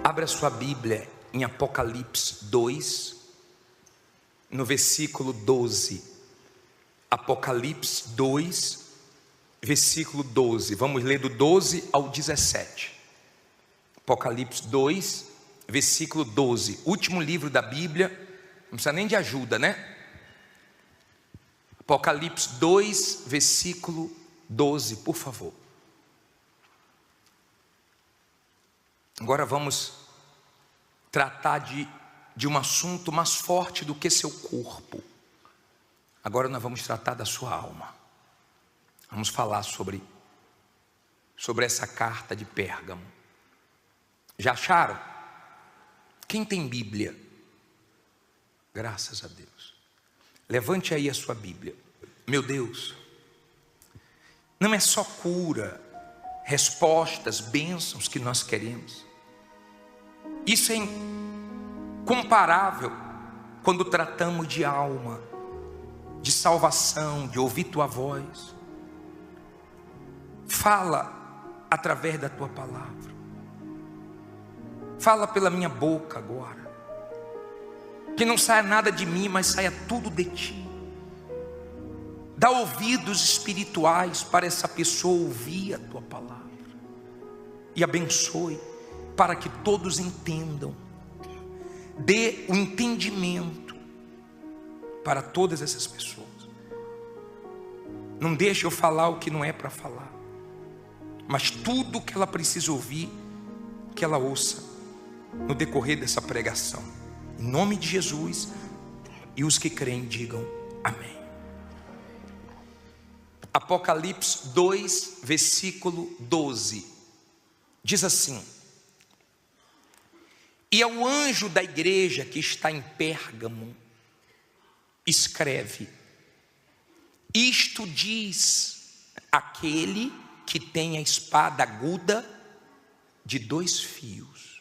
Abra sua Bíblia em Apocalipse 2, no versículo 12. Apocalipse 2, versículo 12. Vamos ler do 12 ao 17. Apocalipse 2, versículo 12. Último livro da Bíblia. Não precisa nem de ajuda, né? Apocalipse 2, versículo 12, por favor. Agora vamos tratar de um assunto mais forte do que seu corpo. Agora nós vamos tratar da sua alma. Vamos falar sobre essa carta de Pérgamo. Já acharam? Quem tem Bíblia? Graças a Deus. Levante aí a sua Bíblia. Meu Deus, não é só cura, respostas, bênçãos que nós queremos. Isso é incomparável quando tratamos de alma, de salvação, de ouvir tua voz. Fala através da tua palavra. Fala pela minha boca agora. Que não saia nada de mim, mas saia tudo de ti. Dá ouvidos espirituais para essa pessoa ouvir a tua palavra. E abençoe para que todos entendam. Dê o entendimento para todas essas pessoas. Não deixe eu falar o que não é para falar. Mas tudo que ela precisa ouvir, que ela ouça no decorrer dessa pregação. Em nome de Jesus. E os que creem digam amém. Apocalipse 2, versículo 12. Diz assim: e ao anjo da igreja que está em Pérgamo, escreve: isto diz aquele que tem a espada aguda de 2 fios.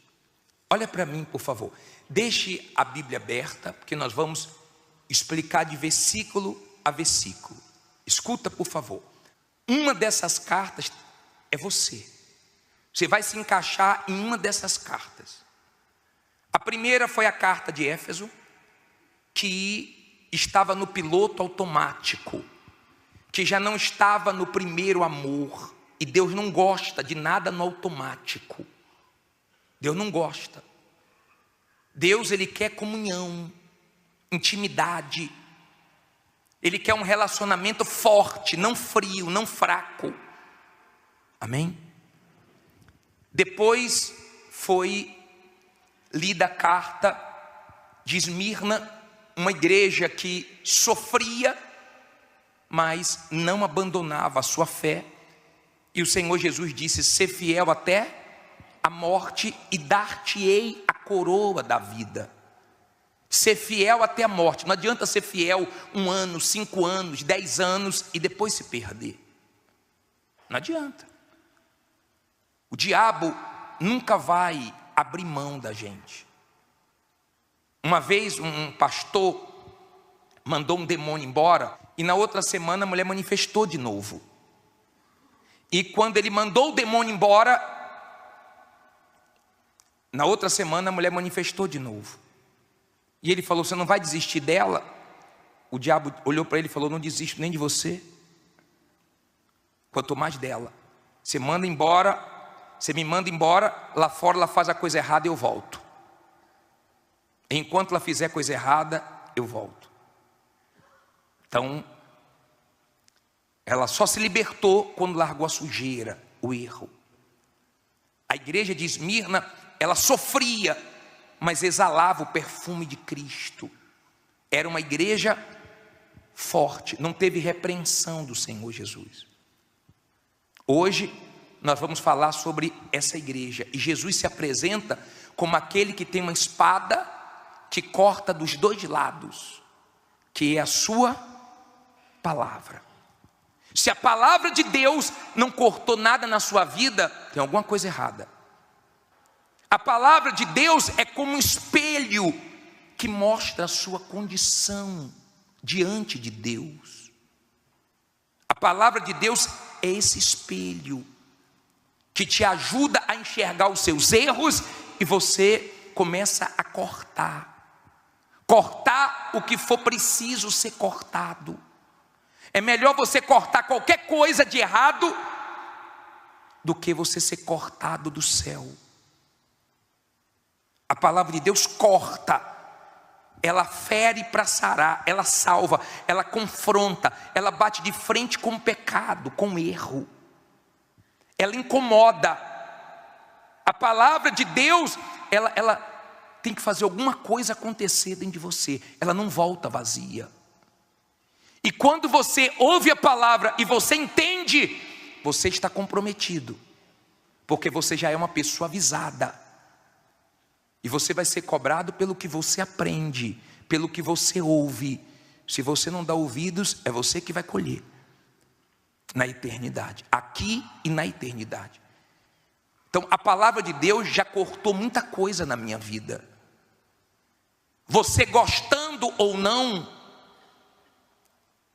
Olha para mim, por favor. Deixe a Bíblia aberta, porque nós vamos explicar de versículo a versículo. Escuta, por favor. Uma dessas cartas é você. Você vai se encaixar em uma dessas cartas. A primeira foi a carta de Éfeso, que estava no piloto automático, que já não estava no primeiro amor. E Deus não gosta de nada no automático. Deus não gosta. Deus, Ele quer comunhão, intimidade. Ele quer um relacionamento forte, não frio, não fraco. Amém? Depois foi lida a carta de Esmirna, uma igreja que sofria, mas não abandonava a sua fé. E o Senhor Jesus disse: ser fiel até a morte e dar-te-ei a coroa da vida. Ser fiel até a morte. Não adianta ser fiel 1 ano, 5 anos, 10 anos e depois se perder. Não adianta. O diabo nunca vai abrir mão da gente. Uma vez um pastor mandou um demônio embora e na outra semana a mulher manifestou de novo. E quando ele mandou o demônio embora, na outra semana a mulher manifestou de novo. E ele falou: você não vai desistir dela? O diabo olhou para ele e falou: não desisto nem de você, quanto mais dela. Você manda embora, você me manda embora, lá fora ela faz a coisa errada e eu volto. Enquanto ela fizer coisa errada, eu volto. Então, ela só se libertou quando largou a sujeira, o erro. A igreja de Esmirna, ela sofria, mas exalava o perfume de Cristo. Era uma igreja forte, não teve repreensão do Senhor Jesus. Hoje nós vamos falar sobre essa igreja. E Jesus se apresenta como aquele que tem uma espada que corta dos 2 lados, que é a sua palavra. Se a palavra de Deus não cortou nada na sua vida, tem alguma coisa errada. A palavra de Deus é como um espelho que mostra a sua condição diante de Deus. A palavra de Deus é esse espelho que te ajuda a enxergar os seus erros e você começa a cortar o que for preciso ser cortado. É melhor você cortar qualquer coisa de errado do que você ser cortado do céu. A palavra de Deus corta, ela fere para sarar, ela salva, ela confronta, ela bate de frente com o pecado, com o erro, ela incomoda. A palavra de Deus, ela tem que fazer alguma coisa acontecer dentro de você, ela não volta vazia. E quando você ouve a palavra e você entende, você está comprometido, porque você já é uma pessoa avisada. E você vai ser cobrado pelo que você aprende, pelo que você ouve. Se você não dá ouvidos, é você que vai colher na eternidade, aqui e na eternidade. Então a palavra de Deus já cortou muita coisa na minha vida. Você gostando ou não,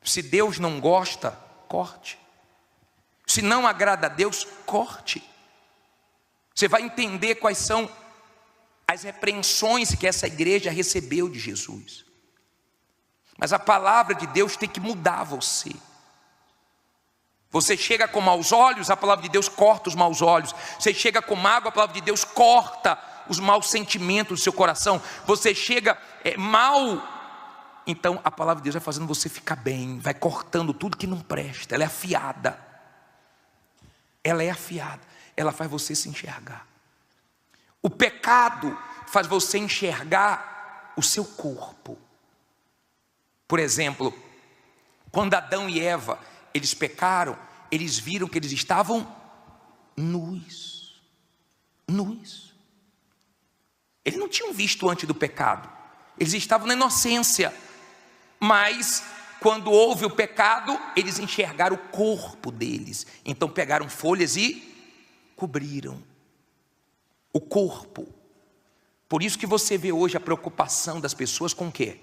se Deus não gosta, corte. Se não agrada a Deus, corte. Você vai entender quais são as repreensões que essa igreja recebeu de Jesus. Mas a palavra de Deus tem que mudar você. Você chega com maus olhos, a palavra de Deus corta os maus olhos. Você chega com mágoa, a palavra de Deus corta os maus sentimentos do seu coração. Você chega mal, então a palavra de Deus vai fazendo você ficar bem, vai cortando tudo que não presta. Ela é afiada. Ela é afiada. Ela faz você se enxergar. O pecado faz você enxergar o seu corpo. Por exemplo, quando Adão e Eva, eles pecaram, eles viram que eles estavam nus. Nus. Eles não tinham visto antes do pecado. Eles estavam na inocência. Mas quando houve o pecado, eles enxergaram o corpo deles. Então pegaram folhas e cobriram o corpo. Por isso que você vê hoje a preocupação das pessoas com o quê?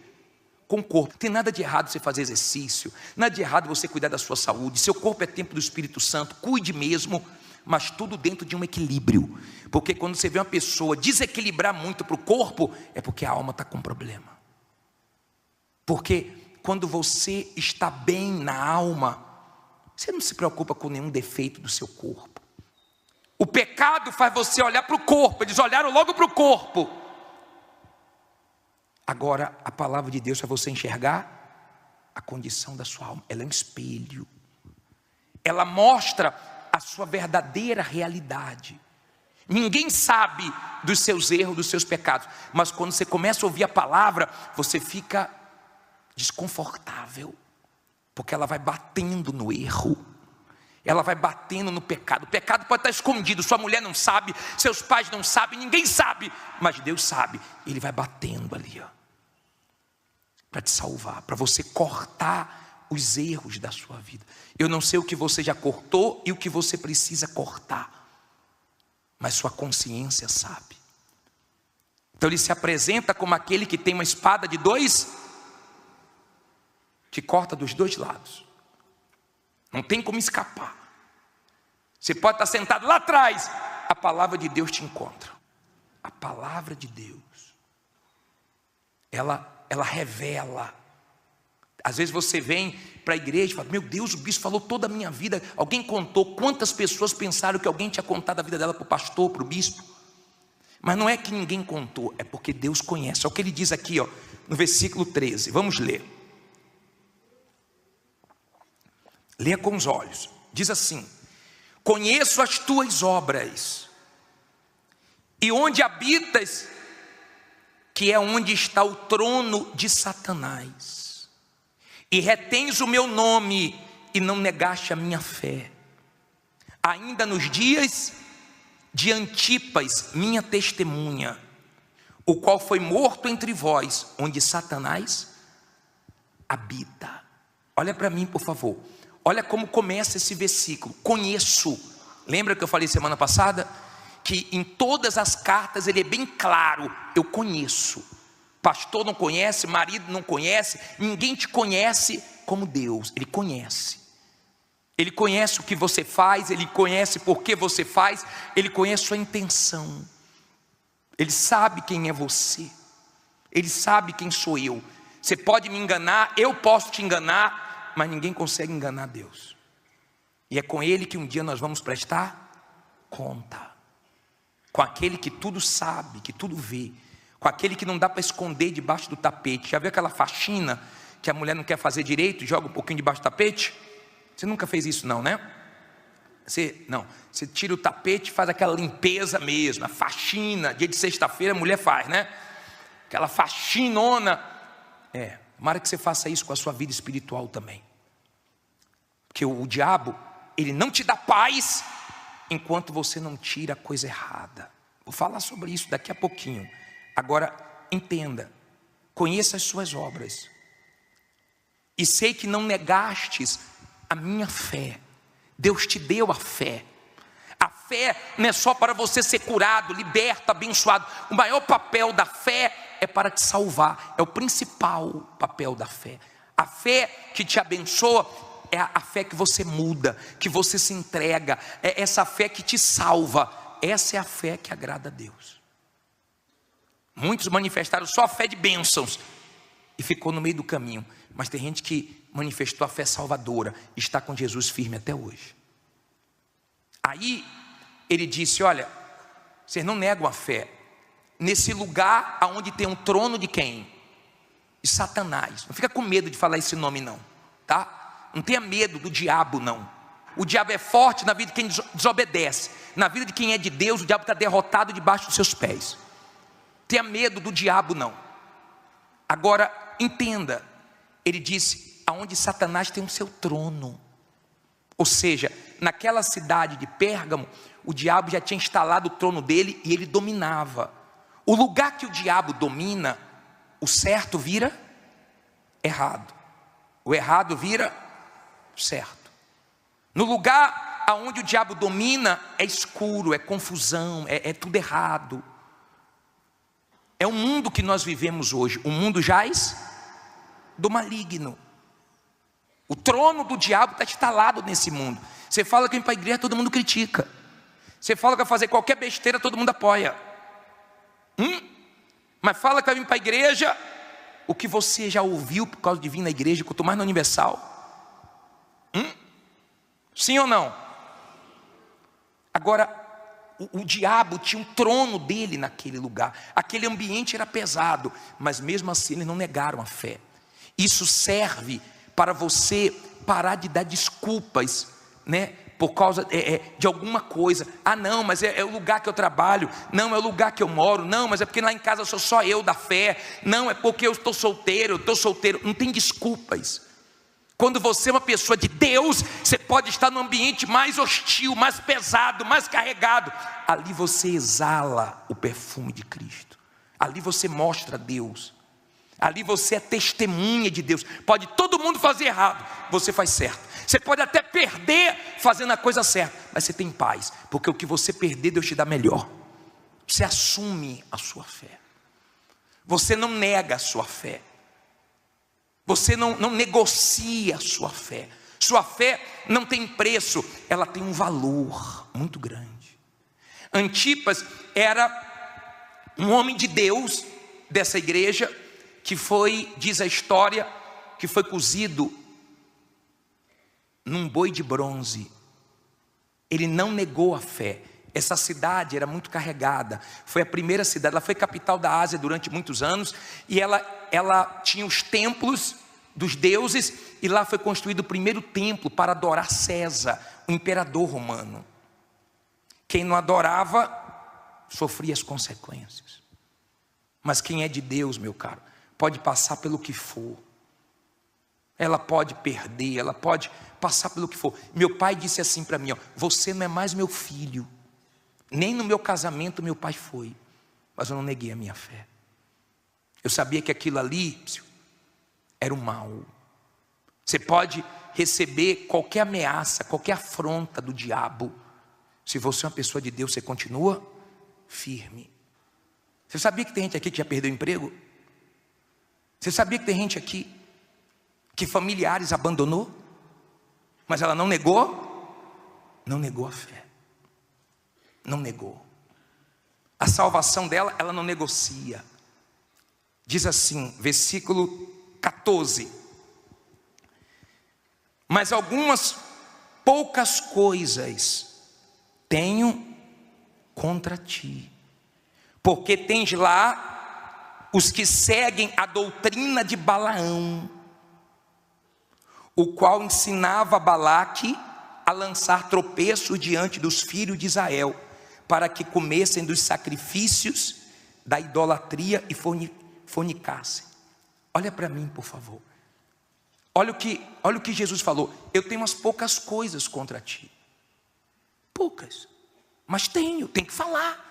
Com o corpo. Não tem nada de errado você fazer exercício, nada de errado você cuidar da sua saúde. Seu corpo é templo do Espírito Santo, cuide mesmo, mas tudo dentro de um equilíbrio. Porque quando você vê uma pessoa desequilibrar muito para o corpo, é porque a alma está com problema. Porque quando você está bem na alma, você não se preocupa com nenhum defeito do seu corpo. O pecado faz você olhar para o corpo, eles olharam logo para o corpo. Agora, a palavra de Deus faz você enxergar a condição da sua alma. Ela é um espelho. Ela mostra a sua verdadeira realidade. Ninguém sabe dos seus erros, dos seus pecados. Mas quando você começa a ouvir a palavra, você fica desconfortável, porque ela vai batendo no erro, ela vai batendo no pecado. O pecado pode estar escondido, sua mulher não sabe, seus pais não sabem, ninguém sabe, mas Deus sabe. Ele vai batendo ali, para te salvar, para você cortar os erros da sua vida. Eu não sei o que você já cortou e o que você precisa cortar, mas sua consciência sabe. Então ele se apresenta como aquele que tem uma espada de dois, que corta dos dois lados. Não tem como escapar. Você pode estar sentado lá atrás, a palavra de Deus te encontra. A palavra de Deus, ela revela. Às vezes você vem para a igreja e fala: meu Deus, o bispo falou toda a minha vida. Alguém contou? Quantas pessoas pensaram que alguém tinha contado a vida dela para o pastor, para o bispo? Mas não é que ninguém contou, é porque Deus conhece. É o que ele diz aqui, no versículo 13. Vamos ler. Leia com os olhos. Diz assim: conheço as tuas obras, e onde habitas, que é onde está o trono de Satanás, e retens o meu nome, e não negaste a minha fé, ainda nos dias de Antipas, minha testemunha, o qual foi morto entre vós, onde Satanás habita. Olha para mim, por favor. Olha como começa esse versículo. Conheço. Lembra que eu falei semana passada? Que em todas as cartas ele é bem claro. Eu conheço. Pastor não conhece, marido não conhece, ninguém te conhece como Deus. Ele conhece. Ele conhece o que você faz, ele conhece por que você faz, ele conhece sua intenção. Ele sabe quem é você. Ele sabe quem sou eu. Você pode me enganar, eu posso te enganar, mas ninguém consegue enganar Deus. E é com Ele que um dia nós vamos prestar conta. Com aquele que tudo sabe, que tudo vê. Com aquele que não dá para esconder debaixo do tapete. Já viu aquela faxina que a mulher não quer fazer direito, joga um pouquinho debaixo do tapete? Você nunca fez isso não, né? Você tira o tapete e faz aquela limpeza mesmo, a faxina. Dia de sexta-feira a mulher faz, né? Aquela faxinona. Tomara que você faça isso com a sua vida espiritual também. Porque o diabo, ele não te dá paz enquanto você não tira a coisa errada. Vou falar sobre isso daqui a pouquinho. Agora, entenda, conheça as suas obras. E sei que não negastes a minha fé. Deus te deu a fé. A fé não é só para você ser curado, liberto, abençoado. O maior papel da fé é para te salvar. É o principal papel da fé. A fé que te abençoa é a fé que você muda, que você se entrega. É essa fé que te salva. Essa é a fé que agrada a Deus. Muitos manifestaram só a fé de bênçãos e ficou no meio do caminho. Mas tem gente que manifestou a fé salvadora e está com Jesus firme até hoje. Aí ele disse: olha, vocês não negam a fé. Nesse lugar onde tem um trono de quem? De Satanás. Não fica com medo de falar esse nome não, tá? Não tenha medo do diabo não. O diabo é forte na vida de quem desobedece. Na vida de quem é de Deus, o diabo está derrotado debaixo dos seus pés. Tenha medo do diabo não. Agora entenda, ele disse: aonde Satanás tem o seu trono. Ou seja, naquela cidade de Pérgamo, o diabo já tinha instalado o trono dele e ele dominava. O lugar que o diabo domina, o certo vira errado, o errado vira certo. No lugar aonde o diabo domina é escuro, é confusão, é tudo errado. É o mundo que nós vivemos hoje, um mundo jaz do maligno. O trono do diabo está instalado nesse mundo. Você fala que vem para a igreja, todo mundo critica. Você fala que vai fazer qualquer besteira, todo mundo apoia. Mas fala que vai vir para a igreja, o que você já ouviu por causa de vir na igreja, quanto mais na Universal. Sim ou não? Agora, o diabo tinha um trono dele naquele lugar. Aquele ambiente era pesado, mas mesmo assim eles não negaram a fé. Isso serve para você parar de dar desculpas, né? Por causa de alguma coisa. Não, mas é o lugar que eu trabalho. Não, é o lugar que eu moro. Não, mas é porque lá em casa sou só eu da fé. Não, é porque eu estou solteiro, Não tem desculpas. Quando você é uma pessoa de Deus, você pode estar num ambiente mais hostil, mais pesado, mais carregado. Ali você exala o perfume de Cristo. Ali você mostra Deus. Ali você é testemunha de Deus. Pode todo mundo fazer errado, você faz certo. Você pode até perder fazendo a coisa certa, mas você tem paz, porque o que você perder, Deus te dá melhor. Você assume a sua fé. Você não nega a sua fé. Você não negocia a sua fé. Sua fé não tem preço, ela tem um valor muito grande. Antipas era um homem de Deus dessa igreja, que foi, diz a história, que foi cozido num boi de bronze. Ele não negou a fé. Essa cidade era muito carregada. Foi a primeira cidade, ela foi capital da Ásia durante muitos anos. E ela tinha os templos dos deuses. E lá foi construído o primeiro templo para adorar César, o imperador romano. Quem não adorava, sofria as consequências. Mas quem é de Deus, meu caro, pode passar pelo que for. Ela pode perder, ela pode passar pelo que for. Meu pai disse assim para mim, você não é mais meu filho. Nem no meu casamento meu pai foi. Mas eu não neguei a minha fé. Eu sabia que aquilo ali era o mal. Você pode receber qualquer ameaça, qualquer afronta do diabo. Se você é uma pessoa de Deus, você continua firme. Você sabia que tem gente aqui que já perdeu o emprego? Você sabia que tem gente aqui que familiares abandonou, mas ela não negou? Não negou a fé. Não negou. A salvação dela, ela não negocia. Diz assim, versículo 14: mas algumas poucas coisas tenho contra ti, porque tens lá os que seguem a doutrina de Balaão, o qual ensinava Balaque a lançar tropeços diante dos filhos de Israel, para que comessem dos sacrifícios da idolatria e fornicassem. Olha para mim, por favor. Olha o que Jesus falou. Eu tenho umas poucas coisas contra ti. Poucas. Mas tem que falar.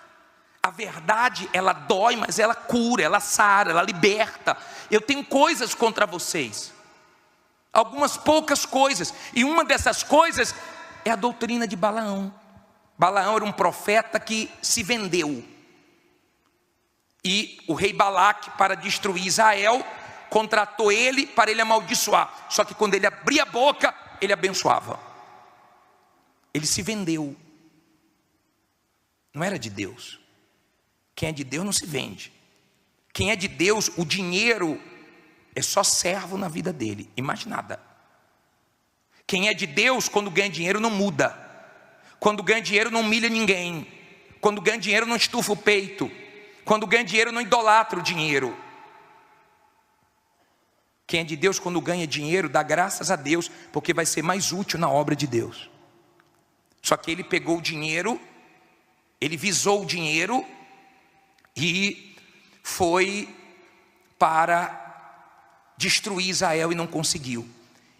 A verdade, ela dói, mas ela cura, ela sara, ela liberta. Eu tenho coisas contra vocês. Algumas poucas coisas. E uma dessas coisas é a doutrina de Balaão. Balaão era um profeta que se vendeu. E o rei Balaque, para destruir Israel, contratou ele para ele amaldiçoar. Só que quando ele abria a boca, ele abençoava. Ele se vendeu. Não era de Deus. Quem é de Deus não se vende. Quem é de Deus, o dinheiro é só servo na vida dele e mais nada. Quem é de Deus, quando ganha dinheiro não muda. Quando ganha dinheiro não humilha ninguém. Quando ganha dinheiro não estufa o peito. Quando ganha dinheiro não idolatra o dinheiro. Quem é de Deus, quando ganha dinheiro, dá graças a Deus, porque vai ser mais útil na obra de Deus. Só que ele pegou o dinheiro, ele visou o dinheiro e foi para destruir Israel e não conseguiu.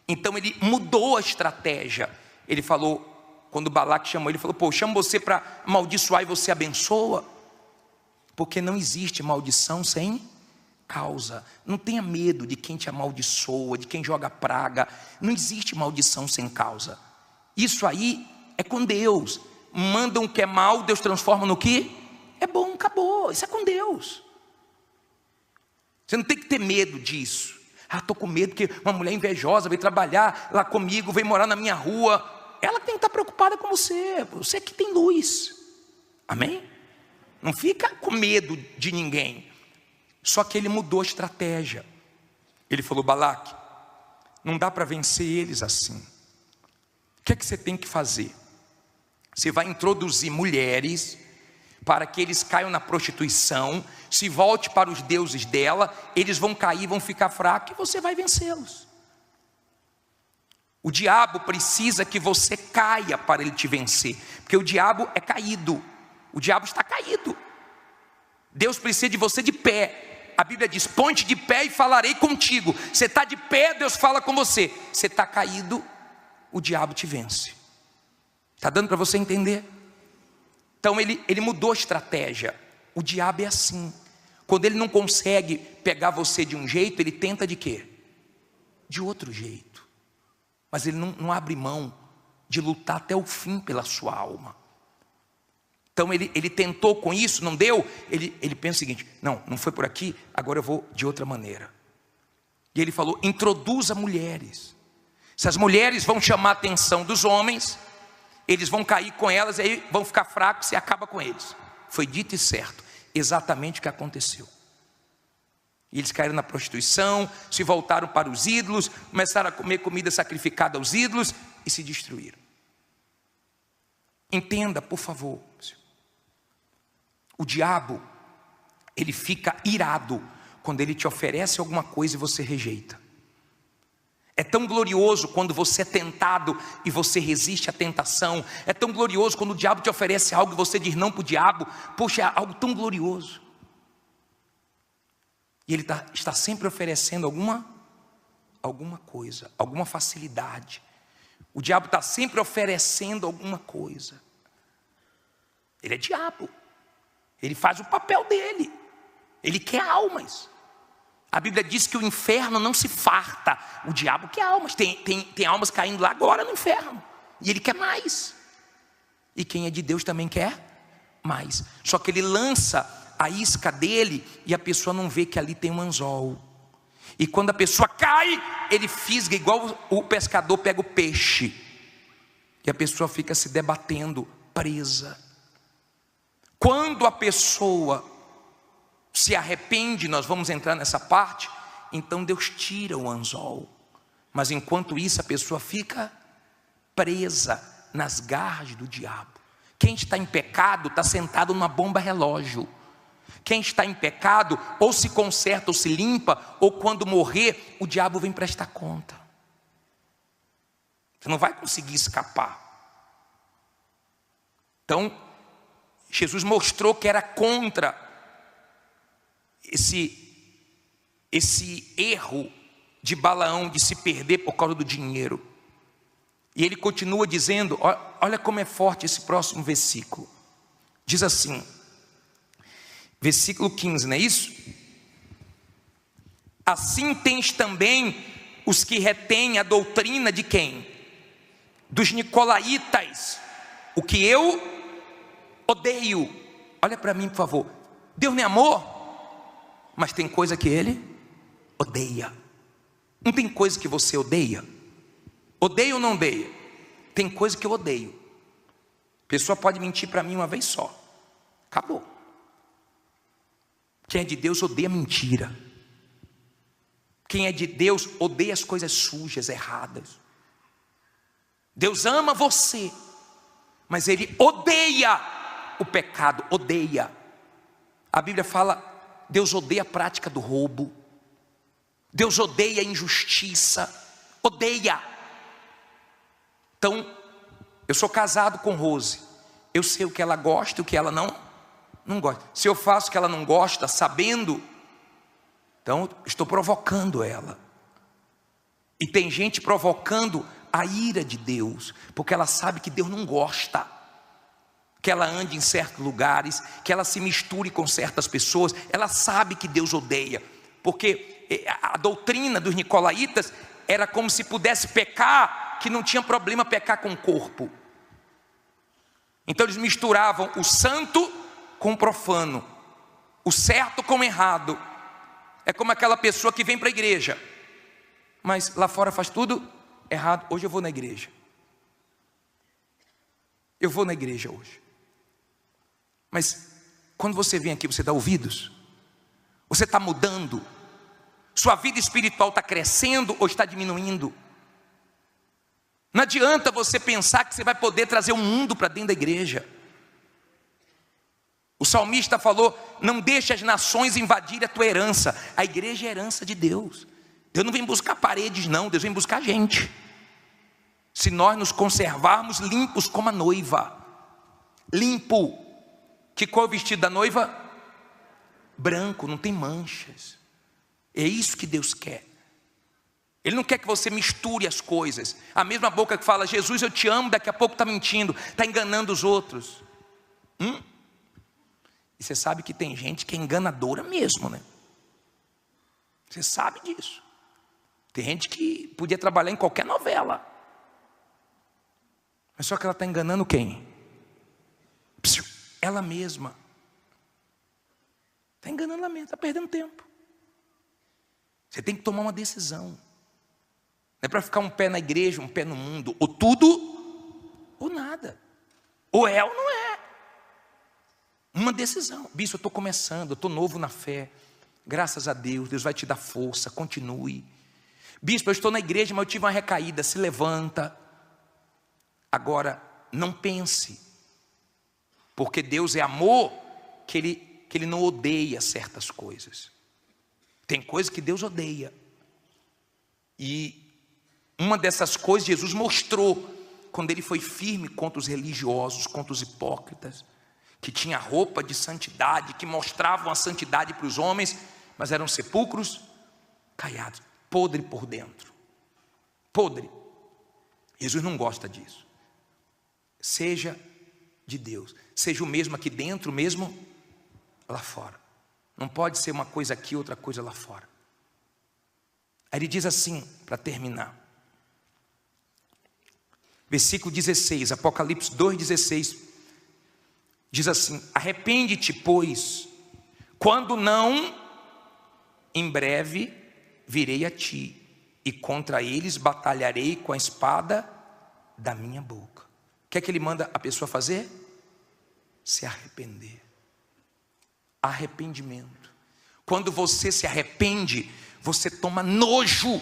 Então ele mudou a estratégia. Ele falou, quando Balaque chamou, ele falou: pô, chamo você para amaldiçoar e você abençoa. Porque não existe maldição sem causa. Não tenha medo de quem te amaldiçoa, de quem joga praga. Não existe maldição sem causa. Isso aí é com Deus. Manda o que é mal, Deus transforma no que é bom, acabou. Isso é com Deus. Você não tem que ter medo disso. Estou com medo que uma mulher invejosa veio trabalhar lá comigo, veio morar na minha rua. Ela tem que estar preocupada com você. Você que tem luz. Amém? Não fica com medo de ninguém. Só que ele mudou a estratégia. Ele falou: Balaque, não dá para vencer eles assim. O que é que você tem que fazer? Você vai introduzir mulheres para que eles caiam na prostituição, se volte para os deuses dela, eles vão cair, vão ficar fracos e você vai vencê-los. O diabo precisa que você caia para ele te vencer, porque o diabo é caído. O diabo está caído. Deus precisa de você de pé. A Bíblia diz: ponte de pé e falarei contigo. Você está de pé, Deus fala com você. Você está caído, o diabo te vence. Está dando para você entender? Então ele mudou a estratégia. O diabo é assim. Quando ele não consegue pegar você de um jeito, ele tenta de quê? De outro jeito. Mas ele não abre mão de lutar até o fim pela sua alma. Então ele tentou com isso, não deu. Ele pensa o seguinte: não foi por aqui, agora eu vou de outra maneira. E ele falou: introduza mulheres. Se as mulheres vão chamar a atenção dos homens, eles vão cair com elas, aí vão ficar fracos e acaba com eles. Foi dito e certo, exatamente o que aconteceu. E eles caíram na prostituição, se voltaram para os ídolos, começaram a comer comida sacrificada aos ídolos e se destruíram. Entenda, por favor. O diabo, ele fica irado quando ele te oferece alguma coisa e você rejeita. É tão glorioso quando você é tentado e você resiste à tentação. É tão glorioso quando o diabo te oferece algo e você diz não para o diabo. Poxa, é algo tão glorioso. E ele está sempre oferecendo alguma coisa, alguma facilidade. O diabo está sempre oferecendo alguma coisa. Ele é diabo. Ele faz o papel dele. Ele quer almas. A Bíblia diz que o inferno não se farta. O diabo quer almas. Tem almas caindo lá agora no inferno. E ele quer mais. E quem é de Deus também quer mais. Só que ele lança a isca dele e a pessoa não vê que ali tem um anzol. E quando a pessoa cai, ele fisga igual o pescador pega o peixe. E a pessoa fica se debatendo, presa. Quando a pessoa se arrepende, nós vamos entrar nessa parte, então Deus tira o anzol. Mas enquanto isso a pessoa fica presa nas garras do diabo. Quem está em pecado está sentado numa bomba relógio. Quem está em pecado ou se conserta ou se limpa, ou quando morrer o diabo vem prestar conta. Você não vai conseguir escapar. Então Jesus mostrou que era contra esse erro de Balaão de se perder por causa do dinheiro. E ele continua dizendo, olha como é forte esse próximo versículo. Diz assim, versículo 15, não é isso? Assim tens também os que retêm a doutrina de quem? Dos nicolaítas, o que eu odeio. Olha para mim, por favor. Deus não é amor, mas tem coisa que Ele odeia. Não tem coisa que você odeia? Odeia ou não odeia? Tem coisa que eu odeio. A pessoa pode mentir para mim uma vez só, acabou. Quem é de Deus odeia mentira. Quem é de Deus odeia as coisas sujas, erradas. Deus ama você, mas Ele odeia o pecado, odeia. A Bíblia fala, Deus odeia a prática do roubo. Deus odeia a injustiça, odeia. Então, eu sou casado com Rose, eu sei o que ela gosta e o que ela não gosta. Se eu faço o que ela não gosta, sabendo, então estou provocando ela. E tem gente provocando a ira de Deus, porque ela sabe que Deus não gosta que ela ande em certos lugares, que ela se misture com certas pessoas. Ela sabe que Deus odeia, porque a doutrina dos nicolaítas era como se pudesse pecar, que não tinha problema pecar com o corpo. Então eles misturavam o santo com o profano, o certo com o errado. É como aquela pessoa que vem para a igreja, mas lá fora faz tudo errado. Hoje eu vou na igreja. Eu vou na igreja hoje. Mas quando você vem aqui, você dá ouvidos? Você está mudando? Sua vida espiritual está crescendo ou está diminuindo? Não adianta você pensar que você vai poder trazer o mundo para dentro da igreja. O salmista falou, não deixe as nações invadirem a tua herança. A igreja é a herança de Deus. Deus não vem buscar paredes não, Deus vem buscar gente. Se nós nos conservarmos limpos como a noiva. Limpo. Que cor é o vestido da noiva? Branco, não tem manchas. É isso que Deus quer. Ele não quer que você misture as coisas. A mesma boca que fala, Jesus eu te amo, daqui a pouco está mentindo, está enganando os outros. E você sabe que tem gente que é enganadora mesmo, né? Você sabe disso. Tem gente que podia trabalhar em qualquer novela, mas só que ela está enganando quem? Ela mesma. Está enganando ela mesma, está perdendo tempo. Você tem que tomar uma decisão. Não é para ficar um pé na igreja, um pé no mundo. Ou tudo, ou nada. Ou é ou não é. Uma decisão. Bispo, eu estou começando, eu estou novo na fé. Graças a Deus, Deus vai te dar força, continue. Bispo, eu estou na igreja, mas eu tive uma recaída. Se levanta. Agora, não pense. Porque Deus é amor, que Ele não odeia certas coisas. Tem coisas que Deus odeia. E uma dessas coisas Jesus mostrou quando Ele foi firme contra os religiosos, contra os hipócritas, que tinha roupa de santidade, que mostravam a santidade para os homens, mas eram sepulcros caiados, podre por dentro. Podre. Jesus não gosta disso. Seja de Deus, seja o mesmo aqui dentro, o mesmo lá fora. Não pode ser uma coisa aqui, outra coisa lá fora. Aí ele diz assim, para terminar, versículo 16, Apocalipse 2,16, diz assim: arrepende-te, pois, quando não, em breve virei a ti, e contra eles batalharei com a espada da minha boca. O que é que ele manda a pessoa fazer? Se arrepender. arrependimento. Quando você se arrepende, você toma nojo.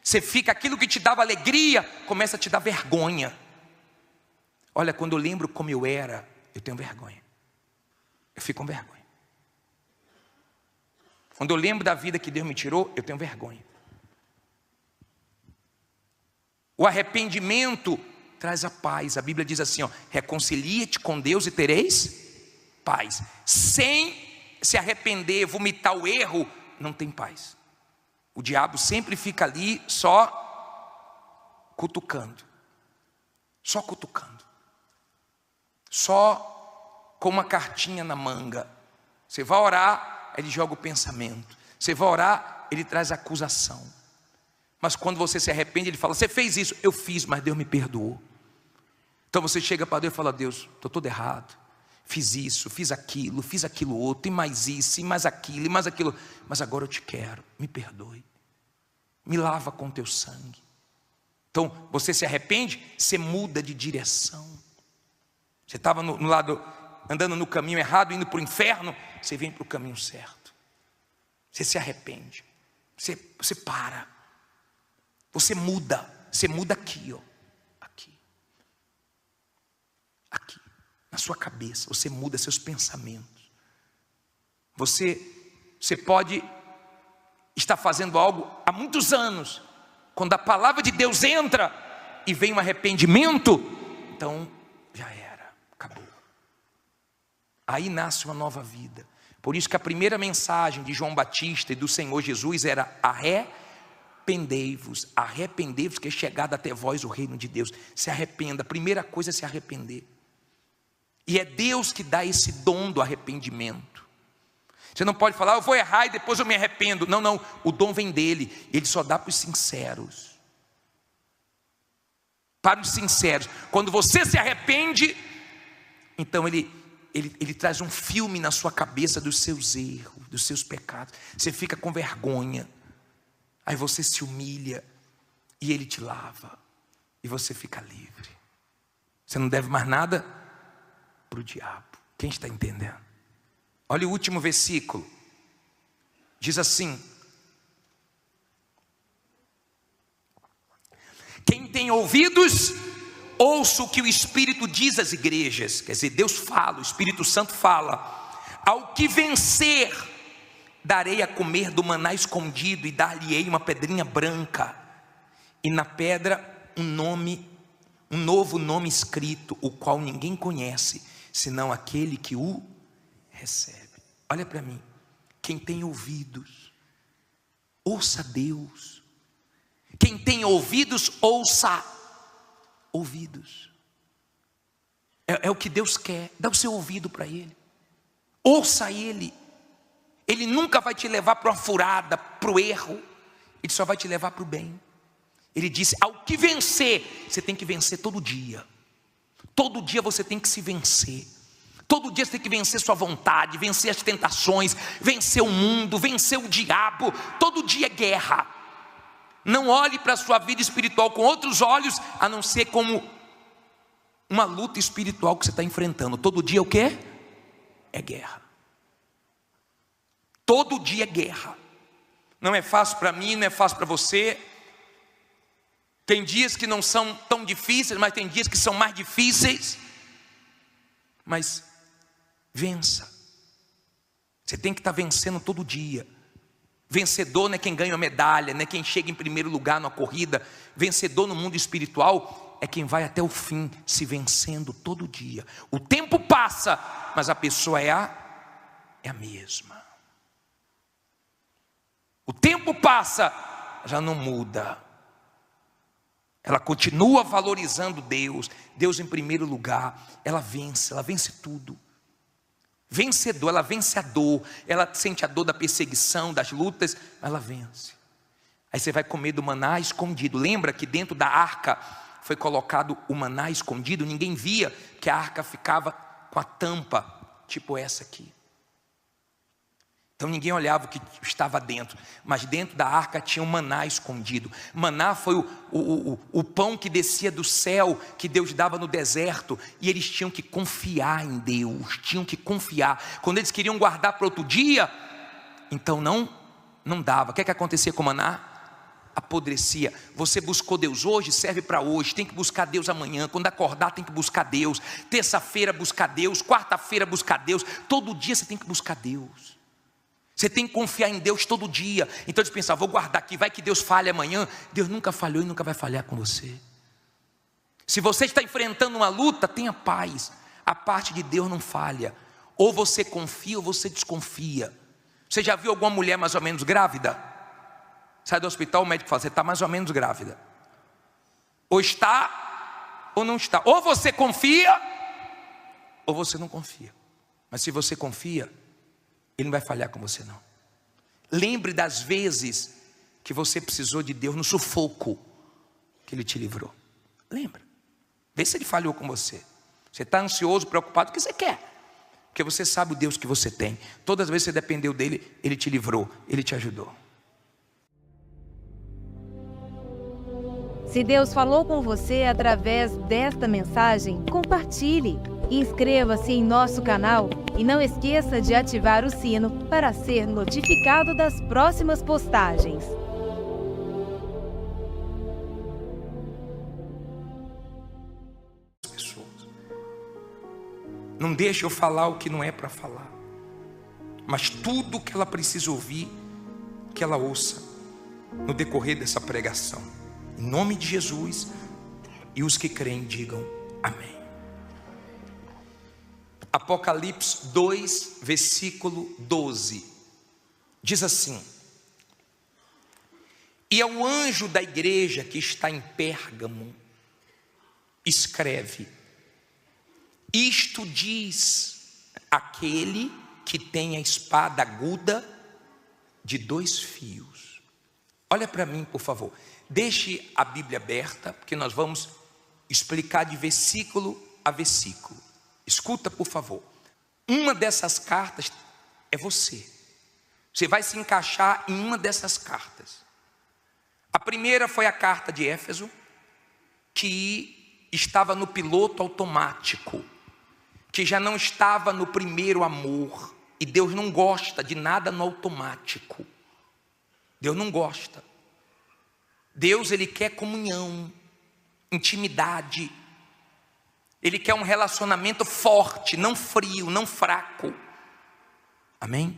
Você fica, aquilo que te dava alegria, começa a te dar vergonha. Olha, quando eu lembro como eu era, eu tenho vergonha. Eu fico com vergonha. Quando eu lembro da vida que Deus me tirou, eu tenho vergonha. O arrependimento traz a paz. A Bíblia diz assim, ó: reconcilia-te com Deus e tereis paz. Sem se arrepender, vomitar o erro, não tem paz. O diabo sempre fica ali só cutucando. Só cutucando. Só com uma cartinha na manga. Você vai orar, ele joga o pensamento. Você vai orar, ele traz a acusação. Mas quando você se arrepende, ele fala: você fez isso. Eu fiz, mas Deus me perdoou. Então você chega para Deus e fala: Deus, estou todo errado. Fiz isso, fiz aquilo outro, e mais isso, e mais aquilo, e mais aquilo. Mas agora eu te quero, me perdoe. Me lava com teu sangue. Então você se arrepende, você muda de direção. Você estava no lado, andando no caminho errado, indo para o inferno, você vem para o caminho certo. Você se arrepende. Você para. Você muda aqui, ó. Aqui, na sua cabeça, você muda seus pensamentos. Você pode estar fazendo algo há muitos anos, quando a palavra de Deus entra e vem um arrependimento, então já era, acabou. Aí nasce uma nova vida. Por isso que a primeira mensagem de João Batista e do Senhor Jesus era: arrependei-vos, que é chegado até vós o reino de Deus. Se arrependa. A primeira coisa é se arrepender. E é Deus que dá esse dom do arrependimento. Você não pode falar: eu vou errar e depois eu me arrependo. Não, o dom vem dele. Ele só dá para os sinceros. Para os sinceros. Quando você se arrepende, então ele traz um filme na sua cabeça dos seus erros, dos seus pecados. Você fica com vergonha. Aí você se humilha e ele te lava. E você fica livre. Você não deve mais nada para o diabo. Quem está entendendo? Olha o último versículo. Diz assim: quem tem ouvidos, ouça o que o Espírito diz às igrejas. Quer dizer, Deus fala, o Espírito Santo fala. Ao que vencer, darei a comer do maná escondido, e dar-lhe-ei uma pedrinha branca, e na pedra um novo nome escrito, o qual ninguém conhece, senão aquele que o recebe. Olha para mim. Quem tem ouvidos, ouça Deus. Quem tem ouvidos, ouça ouvidos. É o que Deus quer. Dá o seu ouvido para Ele. Ouça Ele. Ele nunca vai te levar para uma furada, para o erro. Ele só vai te levar para o bem. Ele disse: ao que vencer, você tem que vencer todo dia. Todo dia você tem que se vencer. Todo dia você tem que vencer sua vontade, vencer as tentações, vencer o mundo, vencer o diabo. Todo dia é guerra. Não olhe para a sua vida espiritual com outros olhos, a não ser como uma luta espiritual que você está enfrentando. Todo dia é o quê? É guerra. Todo dia é guerra. Não é fácil para mim, não é fácil para você. Tem dias que não são tão difíceis, mas tem dias que são mais difíceis. Mas vença. Você tem que estar vencendo todo dia. Vencedor não é quem ganha a medalha, não é quem chega em primeiro lugar na corrida. Vencedor no mundo espiritual é quem vai até o fim, se vencendo todo dia. O tempo passa, mas a pessoa é a mesma. O tempo passa, já não muda. Ela continua valorizando Deus em primeiro lugar. Ela vence tudo. Vencedor, ela vence a dor. Ela sente a dor da perseguição, das lutas, mas ela vence. Aí você vai comer do maná escondido. Lembra que dentro da arca foi colocado o maná escondido? Ninguém via, que a arca ficava com a tampa, tipo essa aqui. Então ninguém olhava o que estava dentro, mas dentro da arca tinha um maná escondido. Maná foi o pão que descia do céu, que Deus dava no deserto, e eles tinham que confiar em Deus, tinham que confiar. Quando eles queriam guardar para outro dia, então não dava. O que acontecia com o maná? Apodrecia. Você buscou Deus hoje, serve para hoje. Tem que buscar Deus amanhã. Quando acordar tem que buscar Deus. Terça-feira buscar Deus, quarta-feira buscar Deus. Todo dia você tem que buscar Deus. Você tem que confiar em Deus todo dia. Então eles pensavam, vou guardar aqui, vai que Deus falhe amanhã. Deus nunca falhou e nunca vai falhar com você. Se você está enfrentando uma luta, tenha paz. A parte de Deus não falha. Ou você confia ou você desconfia. Você já viu alguma mulher mais ou menos grávida? Sai do hospital, o médico fala, você está mais ou menos grávida. Ou está ou não está. Ou você confia ou você não confia. Mas se você confia, Ele não vai falhar com você não. Lembre das vezes que você precisou de Deus no sufoco que Ele te livrou. Lembra. Vê se Ele falhou com você. Você está ansioso, preocupado, o que você quer? Porque você sabe o Deus que você tem. Todas as vezes que você dependeu dEle, Ele te livrou, Ele te ajudou. Se Deus falou com você através desta mensagem, compartilhe. Inscreva-se em nosso canal e não esqueça de ativar o sino para ser notificado das próximas postagens. Não deixe eu falar o que não é para falar, mas tudo que ela precisa ouvir, que ela ouça no decorrer dessa pregação. Em nome de Jesus, e os que creem digam amém. Apocalipse 2, versículo 12, diz assim: e ao anjo da igreja que está em Pérgamo, escreve: isto diz aquele que tem a espada aguda de 2 fios. Olha para mim, por favor. Deixe a Bíblia aberta, porque nós vamos explicar de versículo a versículo. Escuta, por favor. Uma dessas cartas é você. Você vai se encaixar em uma dessas cartas. A primeira foi a carta de Éfeso, que estava no piloto automático, que já não estava no primeiro amor. E Deus não gosta de nada no automático. Deus não gosta. Deus, Ele quer comunhão, intimidade. Ele quer um relacionamento forte, não frio, não fraco. Amém?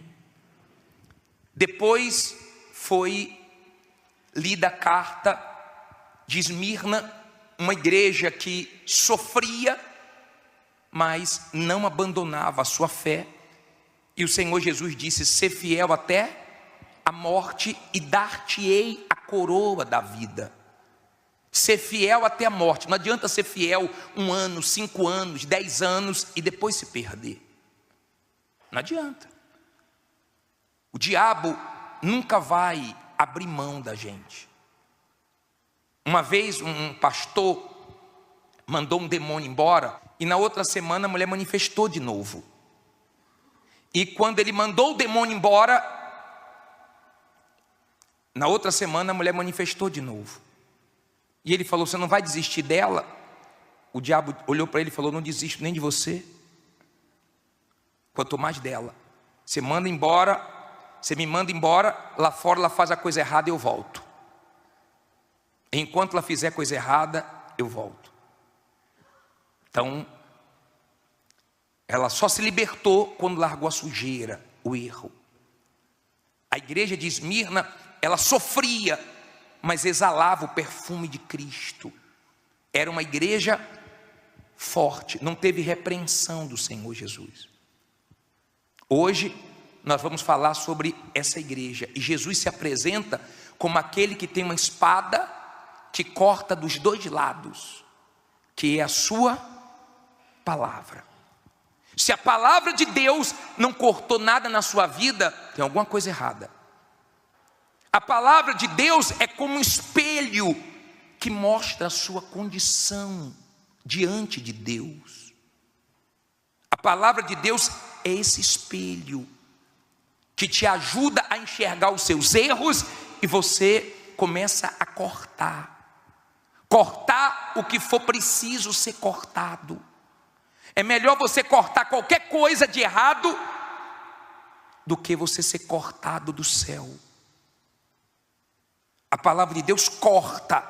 Depois foi lida a carta de Esmirna, uma igreja que sofria, mas não abandonava a sua fé. E o Senhor Jesus disse: ser fiel até a morte e dar-te-ei a coroa da vida. Ser fiel até a morte. Não adianta ser fiel 1 ano, 5 anos, 10 anos e depois se perder. Não adianta. O diabo nunca vai abrir mão da gente. Uma vez um pastor mandou um demônio embora e na outra semana a mulher manifestou de novo. E quando ele mandou o demônio embora, na outra semana a mulher manifestou de novo. E ele falou: você não vai desistir dela? O diabo olhou para ele e falou: não desisto nem de você, quanto mais dela. Você manda embora, você me manda embora, lá fora ela faz a coisa errada e eu volto. Enquanto ela fizer coisa errada, eu volto. Então, ela só se libertou quando largou a sujeira, o erro. A igreja de Esmirna, ela sofria, mas exalava o perfume de Cristo. Era uma igreja forte, não teve repreensão do Senhor Jesus. Hoje nós vamos falar sobre essa igreja, e Jesus se apresenta como aquele que tem uma espada que corta dos 2 lados, que é a sua palavra. Se a palavra de Deus não cortou nada na sua vida, tem alguma coisa errada. A palavra de Deus é como um espelho que mostra a sua condição diante de Deus. A palavra de Deus é esse espelho que te ajuda a enxergar os seus erros, e você começa a cortar o que for preciso ser cortado. É melhor você cortar qualquer coisa de errado do que você ser cortado do céu. A palavra de Deus corta,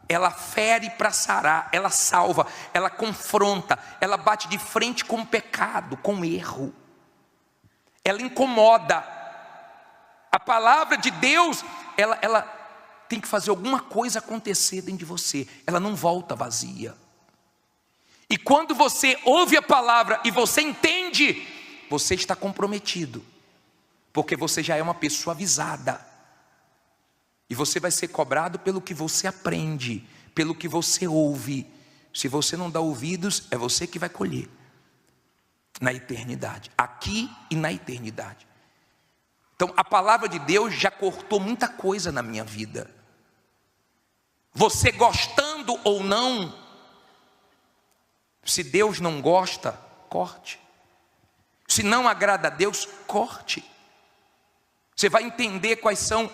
ela fere para sarar, ela salva, ela confronta, ela bate de frente com o pecado, com o erro, ela incomoda. A palavra de Deus, ela tem que fazer alguma coisa acontecer dentro de você, ela não volta vazia. E quando você ouve a palavra e você entende, você está comprometido, porque você já é uma pessoa avisada. E você vai ser cobrado pelo que você aprende, pelo que você ouve. Se você não dá ouvidos, é você que vai colher na eternidade, aqui e na eternidade. Então a palavra de Deus já cortou muita coisa na minha vida. Você gostando ou não, se Deus não gosta, corte. Se não agrada a Deus, corte. Você vai entender quais são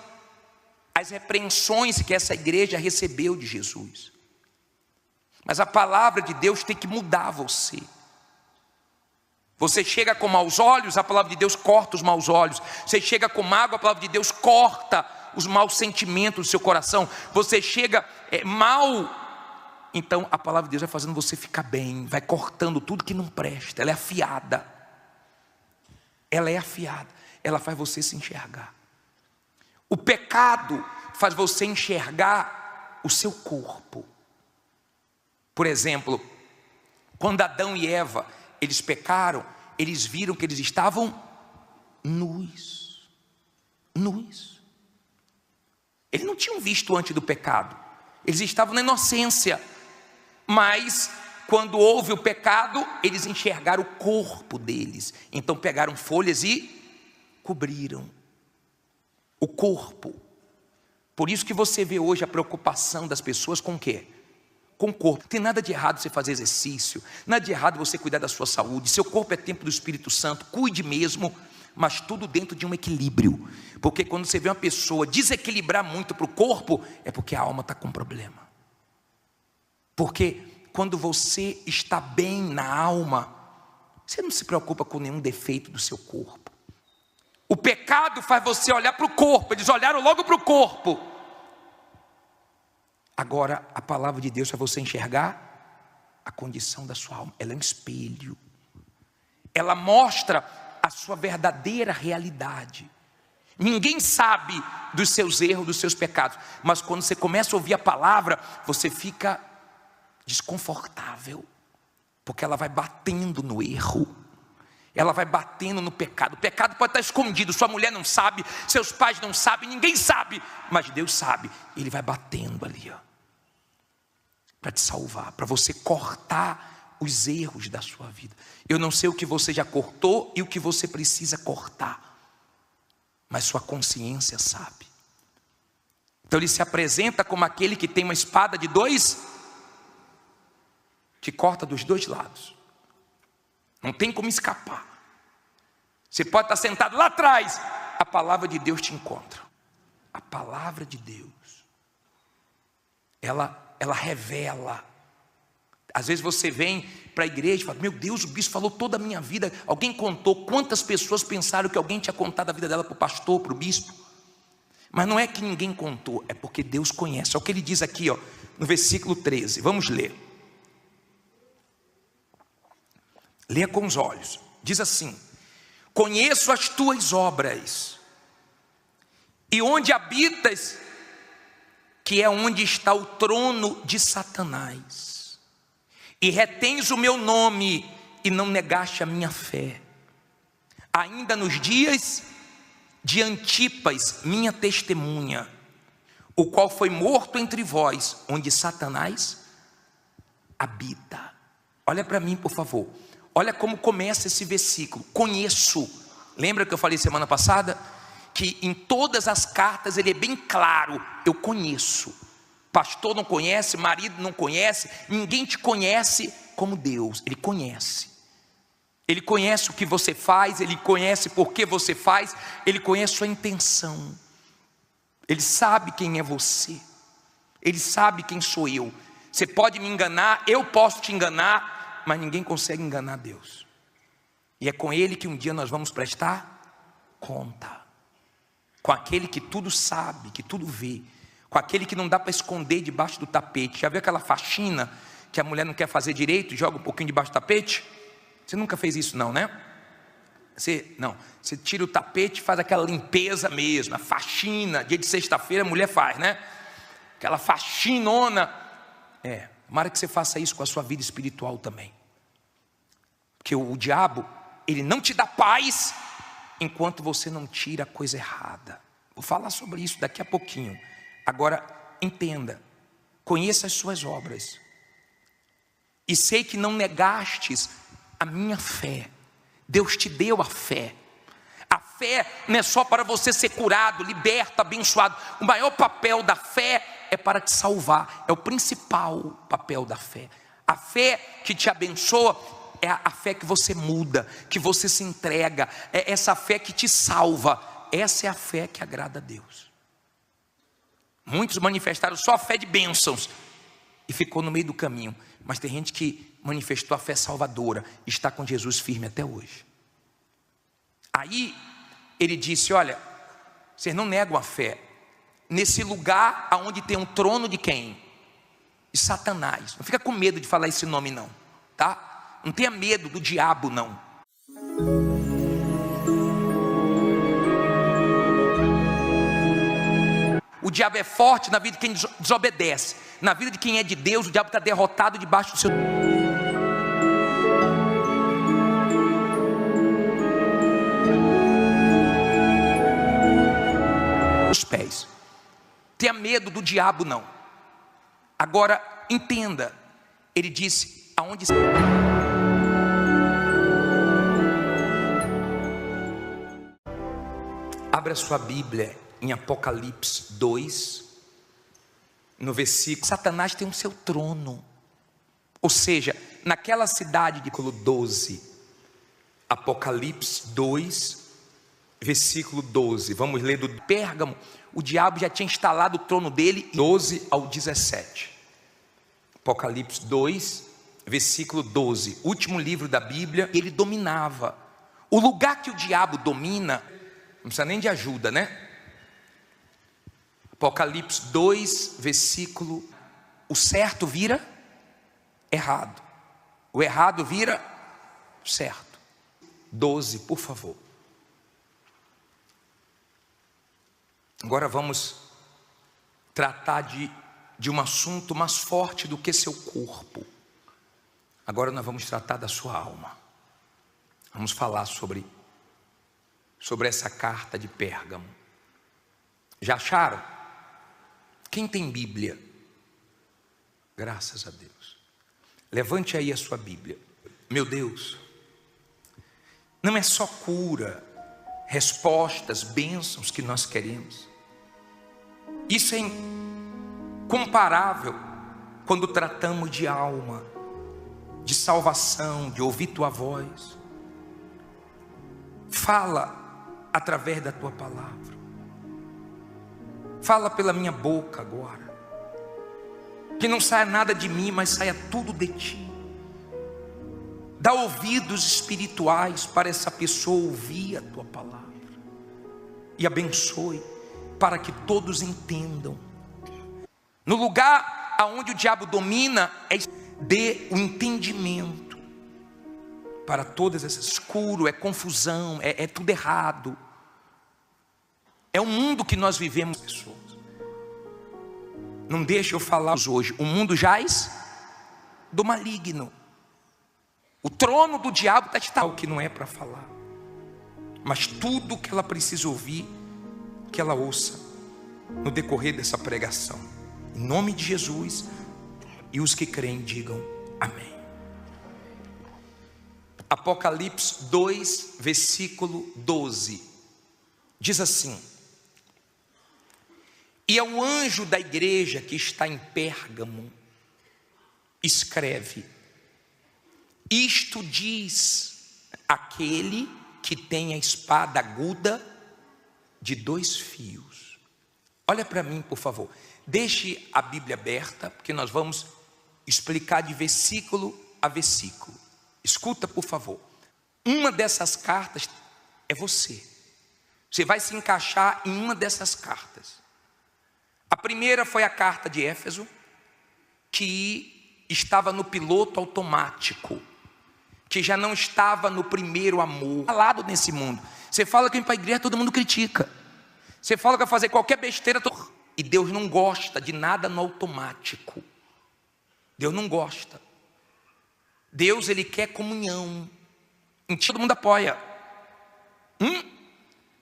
as repreensões que essa igreja recebeu de Jesus. Mas a palavra de Deus tem que mudar você. Você chega com maus olhos, a palavra de Deus corta os maus olhos. Você chega com mágoa, a palavra de Deus corta os maus sentimentos do seu coração. Você chega mal, então a palavra de Deus vai fazendo você ficar bem, vai cortando tudo que não presta. Ela é afiada. Ela é afiada. Ela faz você se enxergar. O pecado faz você enxergar o seu corpo. Por exemplo, quando Adão e Eva, eles pecaram, eles viram que eles estavam nus. Nus. Eles não tinham visto antes do pecado. Eles estavam na inocência. Mas quando houve o pecado, eles enxergaram o corpo deles. Então pegaram folhas e cobriram o corpo. Por isso que você vê hoje a preocupação das pessoas com o quê? Com o corpo. Não tem nada de errado você fazer exercício, nada de errado você cuidar da sua saúde. Seu corpo é templo do Espírito Santo, cuide mesmo, mas tudo dentro de um equilíbrio. Porque quando você vê uma pessoa desequilibrar muito para o corpo, é porque a alma está com problema. Porque quando você está bem na alma, você não se preocupa com nenhum defeito do seu corpo. O pecado faz você olhar para o corpo. Eles olharam logo para o corpo. Agora a palavra de Deus faz você enxergar a condição da sua alma. Ela é um espelho. Ela mostra a sua verdadeira realidade. Ninguém sabe dos seus erros, dos seus pecados. Mas quando você começa a ouvir a palavra, você fica desconfortável. Porque ela vai batendo no erro. Ela vai batendo no pecado. O pecado pode estar escondido. Sua mulher não sabe, seus pais não sabem, ninguém sabe. Mas Deus sabe. Ele vai batendo ali, para te salvar, para você cortar os erros da sua vida. Eu não sei o que você já cortou e o que você precisa cortar, mas sua consciência sabe. Então ele se apresenta como aquele que tem uma espada de dois, que corta dos dois lados. Não tem como escapar. Você pode estar sentado lá atrás, a palavra de Deus te encontra. A palavra de Deus, ela revela. Às vezes você vem para a igreja e fala: meu Deus, o bispo falou toda a minha vida. Alguém contou? Quantas pessoas pensaram que alguém tinha contado a vida dela para o pastor, para o bispo? Mas não é que ninguém contou, é porque Deus conhece. É o que ele diz aqui, no versículo 13. Vamos ler. Leia com os olhos. Diz assim: conheço as tuas obras, e onde habitas, que é onde está o trono de Satanás, e retens o meu nome, e não negaste a minha fé, ainda nos dias de Antipas, minha testemunha, o qual foi morto entre vós, onde Satanás habita. Olha para mim, por favor. Olha como começa esse versículo. Conheço. Lembra que eu falei semana passada? Que em todas as cartas ele é bem claro. Eu conheço. Pastor não conhece, marido não conhece, ninguém te conhece como Deus. Ele conhece. Ele conhece o que você faz, Ele conhece por que você faz, Ele conhece sua intenção. Ele sabe quem é você, Ele sabe quem sou eu. Você pode me enganar, eu posso te enganar, mas ninguém consegue enganar Deus. E é com Ele que um dia nós vamos prestar conta. Com aquele que tudo sabe, que tudo vê. Com aquele que não dá para esconder debaixo do tapete. Já viu aquela faxina que a mulher não quer fazer direito, joga um pouquinho debaixo do tapete? Você nunca fez isso não, né? Você tira o tapete e faz aquela limpeza mesmo, a faxina. Dia de sexta-feira a mulher faz, né? Aquela faxinona. Tomara que você faça isso com a sua vida espiritual também. Porque o diabo, ele não te dá paz enquanto você não tira a coisa errada. Vou falar sobre isso daqui a pouquinho. Agora, entenda, conheça as suas obras. E sei que não negastes a minha fé. Deus te deu a fé. A fé não é só para você ser curado, liberto, abençoado. O maior papel da fé é para te salvar. É o principal papel da fé. A fé que te abençoa é a fé que você muda, que você se entrega. É essa fé que te salva. Essa é a fé que agrada a Deus. Muitos manifestaram só a fé de bênçãos e ficou no meio do caminho. Mas tem gente que manifestou a fé salvadora e está com Jesus firme até hoje. Aí ele disse: olha, vocês não negam a fé nesse lugar aonde tem um trono de quem? De Satanás. Não fica com medo de falar esse nome não, tá? Não tenha medo do diabo não. O diabo é forte na vida de quem desobedece. Na vida de quem é de Deus, o diabo está derrotado debaixo do seu... os pés. Tenha medo do diabo não. Agora entenda, ele disse: aonde abra sua Bíblia em Apocalipse 2, no versículo. Satanás tem o seu trono, ou seja, naquela cidade de 12, Apocalipse 2, versículo 12, vamos ler do Pérgamo. O diabo já tinha instalado o trono dele, 12 ao 17, Apocalipse 2, versículo 12, último livro da Bíblia. Ele dominava. O lugar que o diabo domina, não precisa nem de ajuda, né? Apocalipse 2, versículo, o certo vira errado, o errado vira certo. 12, por favor. Agora vamos tratar de um assunto mais forte do que seu corpo. Agora nós vamos tratar da sua alma. Vamos falar sobre essa carta de Pérgamo. Já acharam? Quem tem Bíblia? Graças a Deus. Levante aí a sua Bíblia. Meu Deus, não é só cura, respostas, bênçãos que nós queremos. Isso é incomparável quando tratamos de alma, de salvação, de ouvir tua voz. Fala através da tua palavra. Fala pela minha boca agora. Que não saia nada de mim, mas saia tudo de ti. Dá ouvidos espirituais para essa pessoa ouvir a tua palavra. E abençoe para que todos entendam. No lugar aonde o diabo domina, dê o entendimento para todas essas escuro, é confusão, é tudo errado. É o mundo que nós vivemos, pessoas. Não deixe eu falar hoje. O mundo jaz do maligno. O trono do diabo está te dando o que não é para falar. Mas tudo que ela precisa ouvir, que ela ouça no decorrer dessa pregação. Em nome de Jesus. E os que creem digam amém. Apocalipse 2, versículo 12. Diz assim: e ao anjo da igreja que está em Pérgamo, escreve: isto diz aquele que tem a espada aguda de 2 fios. Olha para mim, por favor. Deixe a Bíblia aberta, porque nós vamos explicar de versículo a versículo. Escuta, por favor. Uma dessas cartas é você. Você vai se encaixar em uma dessas cartas. A primeira foi a carta de Éfeso, que estava no piloto automático, que já não estava no primeiro amor. Falado nesse mundo. Você fala que vem para a igreja, todo mundo critica. Você fala que vai fazer qualquer besteira, e Deus não gosta de nada no automático. Deus não gosta. Deus, Ele quer comunhão. Todo mundo apoia.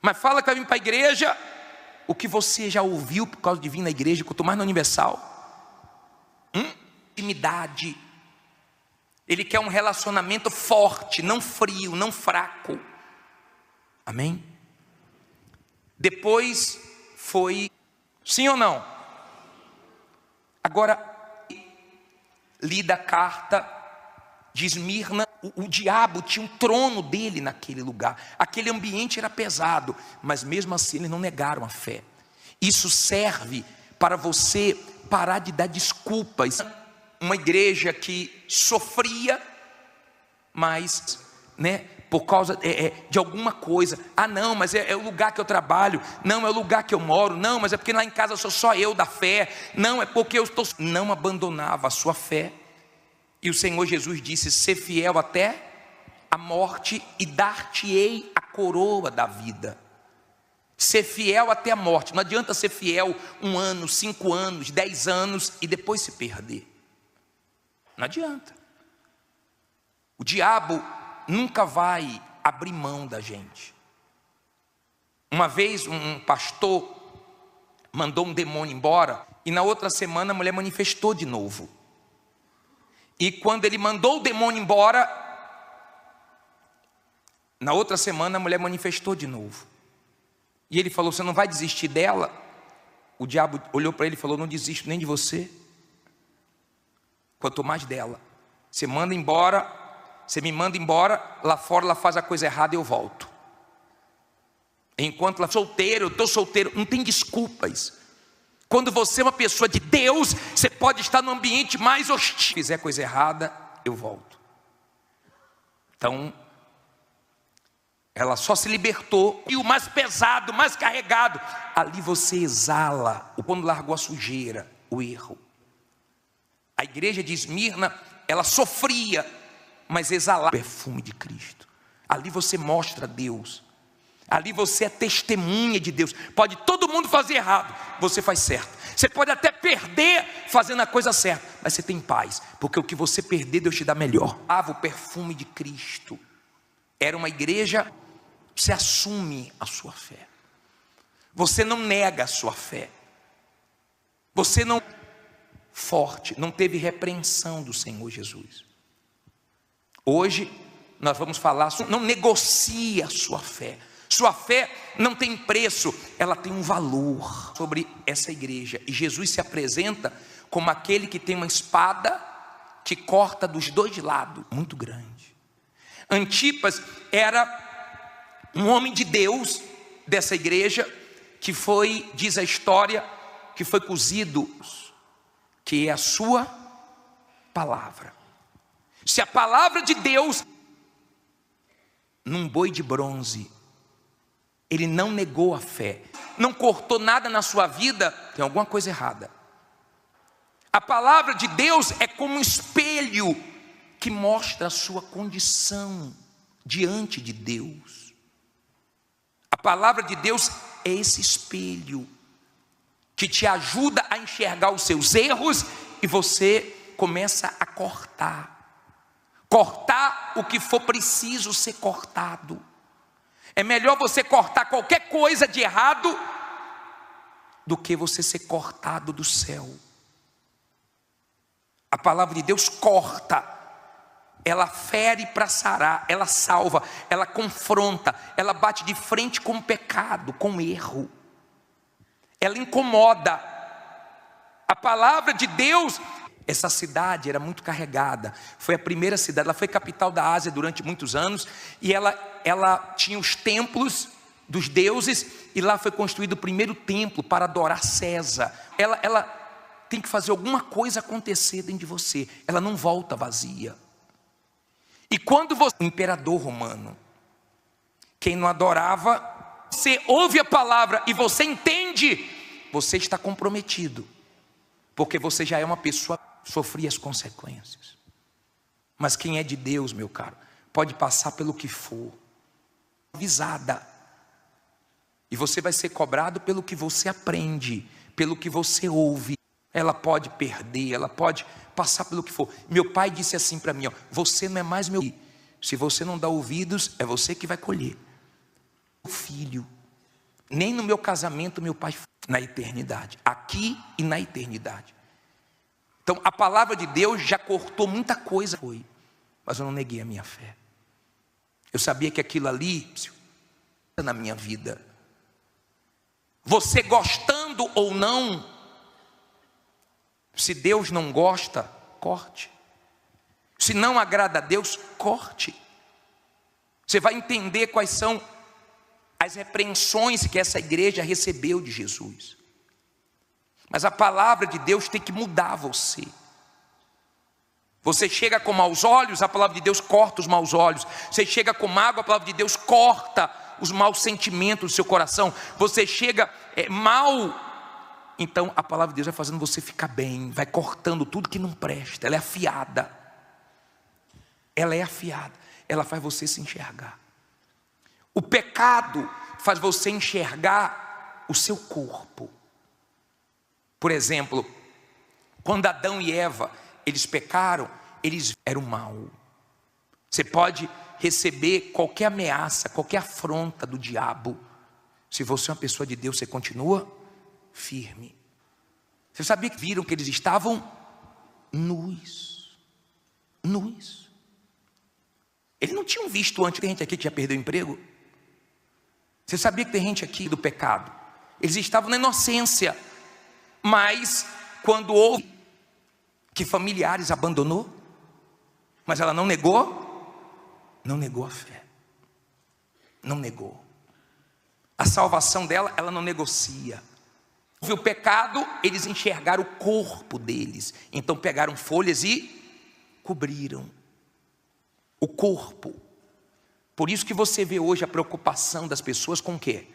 Mas fala que vai vir para a igreja, o que você já ouviu por causa de vir na igreja, quanto mais na Universal. Intimidade. Ele quer um relacionamento forte, não frio, não fraco. Amém? Depois foi, sim ou não? Agora, lida a carta de Esmirna. O diabo tinha um trono dele naquele lugar. Aquele ambiente era pesado, mas mesmo assim eles não negaram a fé. Isso serve para você parar de dar desculpas. Uma igreja que sofria, mas, por causa de alguma coisa. Não, mas é o lugar que eu trabalho. Não, é o lugar que eu moro. Não, mas é porque lá em casa sou só eu da fé. Não, é porque eu estou... Não abandonava a sua fé. E o Senhor Jesus disse: ser fiel até a morte e dar-te-ei a coroa da vida. Ser fiel até a morte. Não adianta ser fiel 1 ano, 5 anos, 10 anos e depois se perder. Não adianta. O diabo nunca vai abrir mão da gente. Uma vez um pastor mandou um demônio embora, e na outra semana a mulher manifestou de novo. E quando ele mandou o demônio embora, na outra semana a mulher manifestou de novo. E ele falou: você não vai desistir dela? O diabo olhou para ele e falou: não desisto nem de você, quanto mais dela. Você manda embora, você me manda embora, lá fora ela faz a coisa errada e eu volto. Enquanto ela solteiro, eu estou solteiro, não tem desculpas. Quando você é uma pessoa de Deus, você pode estar no ambiente mais hostil. Se fizer coisa errada, eu volto. Então, ela só se libertou. E o mais pesado, mais carregado, ali você exala. Quando largou a sujeira, o erro. A igreja de Esmirna, ela sofria, mas exalava o perfume de Cristo. Ali você mostra Deus. Ali você é testemunha de Deus. Pode todo mundo fazer errado, você faz certo. Você pode até perder fazendo a coisa certa, mas você tem paz, porque o que você perder, Deus te dá melhor. O perfume de Cristo. Era uma igreja, você assume a sua fé. Você não nega a sua fé. Você não forte, não teve repreensão do Senhor Jesus. Hoje nós vamos falar, não negocie a sua fé. Sua fé não tem preço, ela tem um valor sobre essa igreja. E Jesus se apresenta como aquele que tem uma espada que corta dos 2 lados, muito grande. Antipas era um homem de Deus dessa igreja, que foi, diz a história, que foi cozido, que é a sua palavra. Se a palavra de Deus, num boi de bronze, ele não negou a fé, não cortou nada na sua vida, tem alguma coisa errada. A palavra de Deus é como um espelho que mostra a sua condição diante de Deus. A palavra de Deus é esse espelho que te ajuda a enxergar os seus erros, e você começa a cortar o que for preciso ser cortado. É melhor você cortar qualquer coisa de errado do que você ser cortado do céu. A palavra de Deus corta, ela fere para sarar, ela salva, ela confronta, ela bate de frente com o pecado, com o erro. Ela incomoda. A palavra de Deus, Essa cidade era muito carregada, foi a primeira cidade, ela foi capital da Ásia durante muitos anos, e ela tinha os templos dos deuses, e lá foi construído o primeiro templo para adorar César. Ela tem que fazer alguma coisa acontecer dentro de você, ela não volta vazia. E quando você, o imperador romano, quem não adorava, você ouve a palavra e você entende, você está comprometido, porque você já é uma pessoa que sofria as consequências. Mas quem é de Deus, meu caro, pode passar pelo que for, avisada, e você vai ser cobrado pelo que você aprende, pelo que você ouve. Ela pode perder, ela pode passar pelo que for. Meu pai disse assim para mim, ó, você não é mais meu filho. Se você não dá ouvidos, é você que vai colher. Filho, nem no meu casamento meu pai, na eternidade, aqui e na eternidade. Então a palavra de Deus já cortou muita coisa, mas eu não neguei a minha fé. Eu sabia que aquilo ali na minha vida, você gostando ou não, se Deus não gosta, corte. Se não agrada a Deus, corte. Você vai entender quais são as repreensões que essa igreja recebeu de Jesus. Mas a palavra de Deus tem que mudar você. Você chega com maus olhos, a palavra de Deus corta os maus olhos. Você chega com mágoa, a palavra de Deus corta os maus sentimentos do seu coração. Você chega mal, então a palavra de Deus vai fazendo você ficar bem, vai cortando tudo que não presta. Ela é afiada. Ela é afiada. Ela faz você se enxergar. O pecado faz você enxergar o seu corpo. Por exemplo, quando Adão e Eva, eles pecaram, eles eram mal. Você pode receber qualquer ameaça, qualquer afronta do diabo. Se você é uma pessoa de Deus, você continua firme. Você sabia que viram que eles estavam nus? Nus. Eles não tinham visto antes. Tem gente aqui que já perdeu o emprego? Você sabia que tem gente aqui do pecado? Eles estavam na inocência. Mas quando houve que familiares abandonou, mas ela não negou a fé, não negou. A salvação dela, ela não negocia. Houve o pecado, eles enxergaram o corpo deles, então pegaram folhas e cobriram o corpo. Por isso que você vê hoje a preocupação das pessoas com o quê?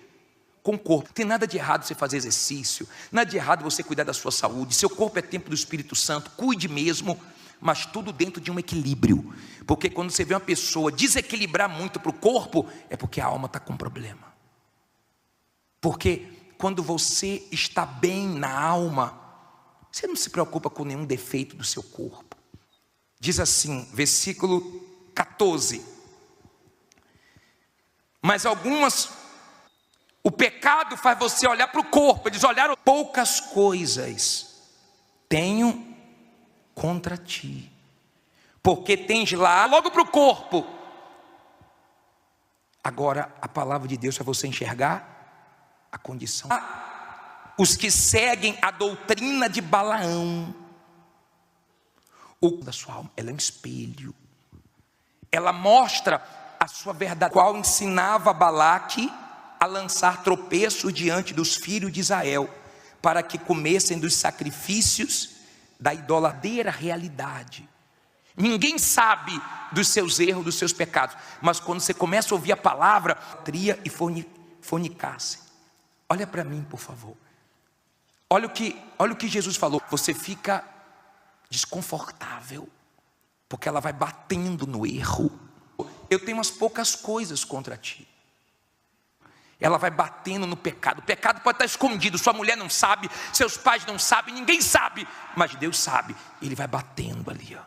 Com o corpo. Não tem nada de errado você fazer exercício, nada de errado você cuidar da sua saúde. Seu corpo é templo do Espírito Santo, cuide mesmo, mas tudo dentro de um equilíbrio. Porque quando você vê uma pessoa desequilibrar muito para o corpo, é porque a alma está com problema. Porque quando você está bem na alma, você não se preocupa com nenhum defeito do seu corpo. Diz assim, versículo 14. Mas o pecado faz você olhar para o corpo. Eles olharam, poucas coisas tenho contra ti, porque tens lá, logo para o corpo. Agora a palavra de Deus é você enxergar a condição. Os que seguem a doutrina de Balaão, o da sua alma, ela é um espelho. Ela mostra a sua verdade, qual ensinava Balaque a lançar tropeços diante dos filhos de Israel, para que comessem dos sacrifícios da idoladeira realidade. Ninguém sabe dos seus erros, dos seus pecados, mas quando você começa a ouvir a palavra, tria e fornicasse. Olha para mim, por favor. Olha o que Jesus falou. Você fica desconfortável, porque ela vai batendo no erro. Eu tenho umas poucas coisas contra ti. Ela vai batendo no pecado. O pecado pode estar escondido, sua mulher não sabe, seus pais não sabem, ninguém sabe, mas Deus sabe. Ele vai batendo ali, ó,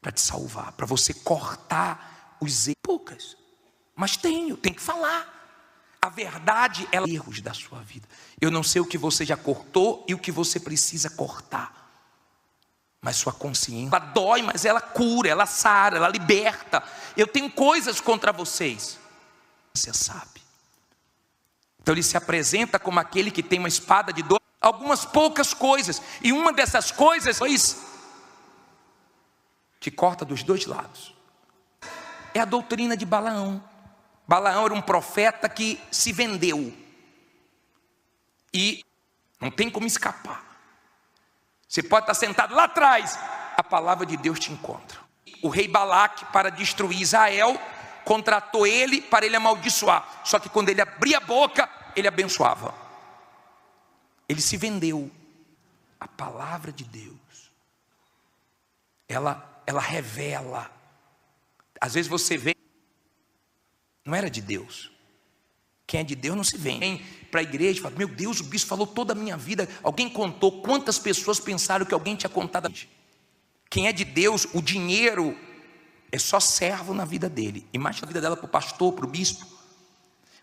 para te salvar, para você cortar os erros. Poucas, mas tem que falar. A verdade é erros da sua vida. Eu não sei o que você já cortou e o que você precisa cortar, mas sua consciência, ela dói, mas ela cura, ela sara, ela liberta. Eu tenho coisas contra vocês, você sabe. Então ele se apresenta como aquele que tem uma espada de dois. algumas poucas coisas, e uma dessas coisas que corta dos dois lados é a doutrina de Balaão. Balaão era um profeta que se vendeu, e não tem como escapar. Você pode estar sentado lá atrás, a palavra de Deus te encontra. O rei Balaque, para destruir Israel, contratou ele para ele amaldiçoar. Só que quando ele abria a boca, ele abençoava. Ele se vendeu. A palavra de Deus, ela revela. Às vezes você vê, não era de Deus. Quem é de Deus não se vem para a igreja e fala: meu Deus, o bispo falou toda a minha vida. Alguém contou? Quantas pessoas pensaram que alguém tinha contado? Quem é de Deus, o dinheiro é só servo na vida dele. Imagina a vida dela para o pastor, para o bispo.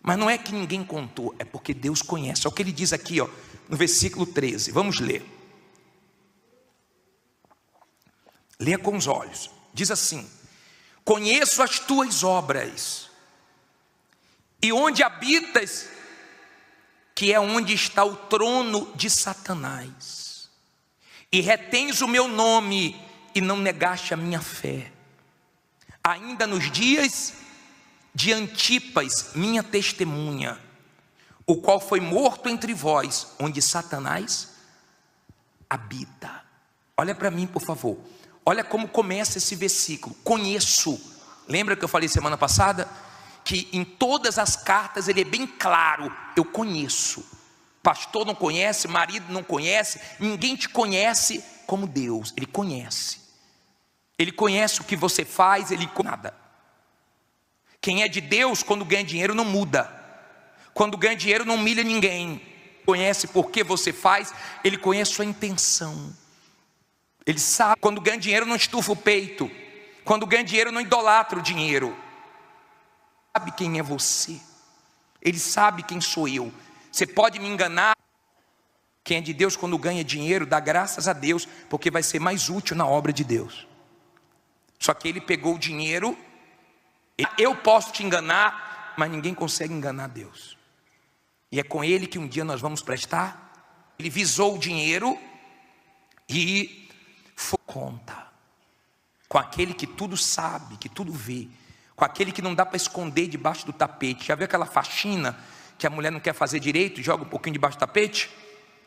Mas não é que ninguém contou, é porque Deus conhece. É o que ele diz aqui, ó, no versículo 13. Vamos ler. Leia com os olhos. Diz assim: conheço as tuas obras, e onde habitas, que é onde está o trono de Satanás, e retens o meu nome, e não negaste a minha fé, ainda nos dias de Antipas, minha testemunha, o qual foi morto entre vós, onde Satanás habita. Olha para mim, por favor. Olha como começa esse versículo. Conheço. Lembra que eu falei semana passada? Que em todas as cartas ele é bem claro: eu conheço. Pastor não conhece, marido não conhece, ninguém te conhece como Deus. Ele conhece. Ele conhece o que você faz, ele nada. Quem é de Deus, quando ganha dinheiro, não muda. Quando ganha dinheiro, não humilha ninguém. Conhece por que você faz, ele conhece sua intenção. Ele sabe, quando ganha dinheiro, não estufa o peito. Quando ganha dinheiro, não idolatra o dinheiro. Ele sabe quem é você. Ele sabe quem sou eu. Você pode me enganar. Quem é de Deus, quando ganha dinheiro, dá graças a Deus, porque vai ser mais útil na obra de Deus. Só que ele pegou o dinheiro. Eu posso te enganar, mas ninguém consegue enganar Deus. E é com ele que um dia nós vamos prestar. Ele visou o dinheiro e foi conta com aquele que tudo sabe, que tudo vê, com aquele que não dá para esconder debaixo do tapete. Já viu aquela faxina que a mulher não quer fazer direito, joga um pouquinho debaixo do tapete?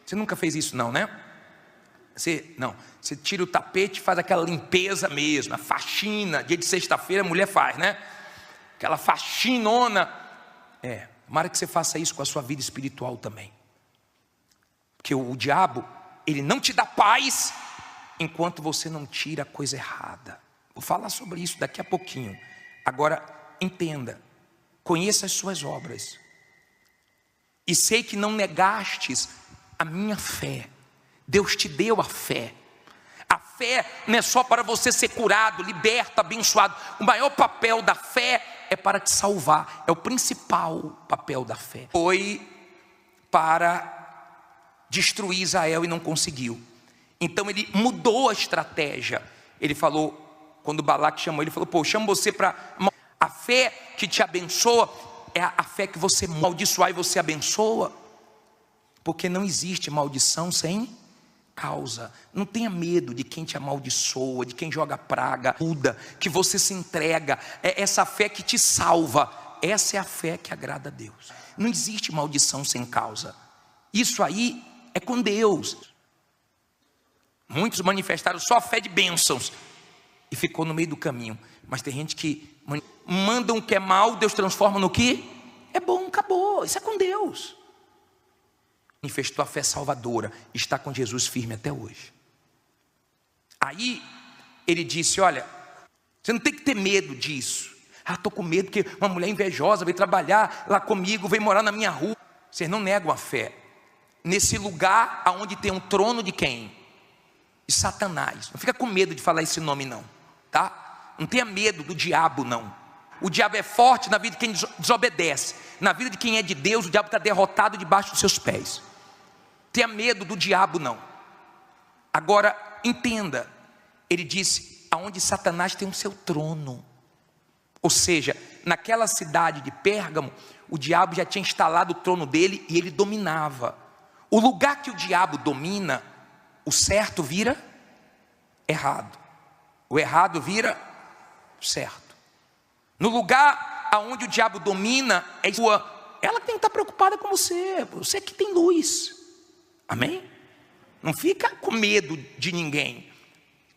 Você nunca fez isso não, né? Você tira o tapete e faz aquela limpeza mesmo, a faxina. Dia de sexta-feira a mulher faz, né? Aquela faxinona. Tomara que você faça isso com a sua vida espiritual também. Porque o diabo, ele não te dá paz enquanto você não tira a coisa errada. Vou falar sobre isso daqui a pouquinho. Agora, entenda. Conheça as suas obras. E sei que não negastes a minha fé. Deus te deu a fé. A fé não é só para você ser curado, liberto, abençoado. O maior papel da fé é para te salvar. É o principal papel da fé. Foi para destruir Israel e não conseguiu. Então ele mudou a estratégia. Ele falou, quando Balaque chamou, ele falou: pô, eu chamo você para... A fé que te abençoa é a fé que você amaldiçoar e você abençoa. Porque não existe maldição sem causa. Não tenha medo de quem te amaldiçoa, de quem joga praga, muda, que você se entrega. É essa fé que te salva. Essa é a fé que agrada a Deus. Não existe maldição sem causa. Isso aí é com Deus. Muitos manifestaram só a fé de bênçãos e ficou no meio do caminho. Mas tem gente que manda o que é mal, Deus transforma no que é bom. Acabou, isso é com Deus. Manifestou a fé salvadora, está com Jesus firme até hoje. Aí ele disse: olha, você não tem que ter medo disso. Estou com medo porque uma mulher invejosa veio trabalhar lá comigo, veio morar na minha rua. Vocês não negam a fé. Nesse lugar onde tem um trono de quem? De Satanás. Não fica com medo de falar esse nome não, tá? Não tenha medo do diabo não. O diabo é forte na vida de quem desobedece. Na vida de quem é de Deus, o diabo está derrotado debaixo dos seus pés. Tenha medo do diabo não. Agora entenda, ele disse: aonde Satanás tem o seu trono. Ou seja, naquela cidade de Pérgamo, o diabo já tinha instalado o trono dele e ele dominava. O lugar que o diabo domina, o certo vira errado, o errado vira certo. No lugar aonde o diabo domina, ela tem que estar preocupada com você. Você que tem luz, amém? Não fica com medo de ninguém.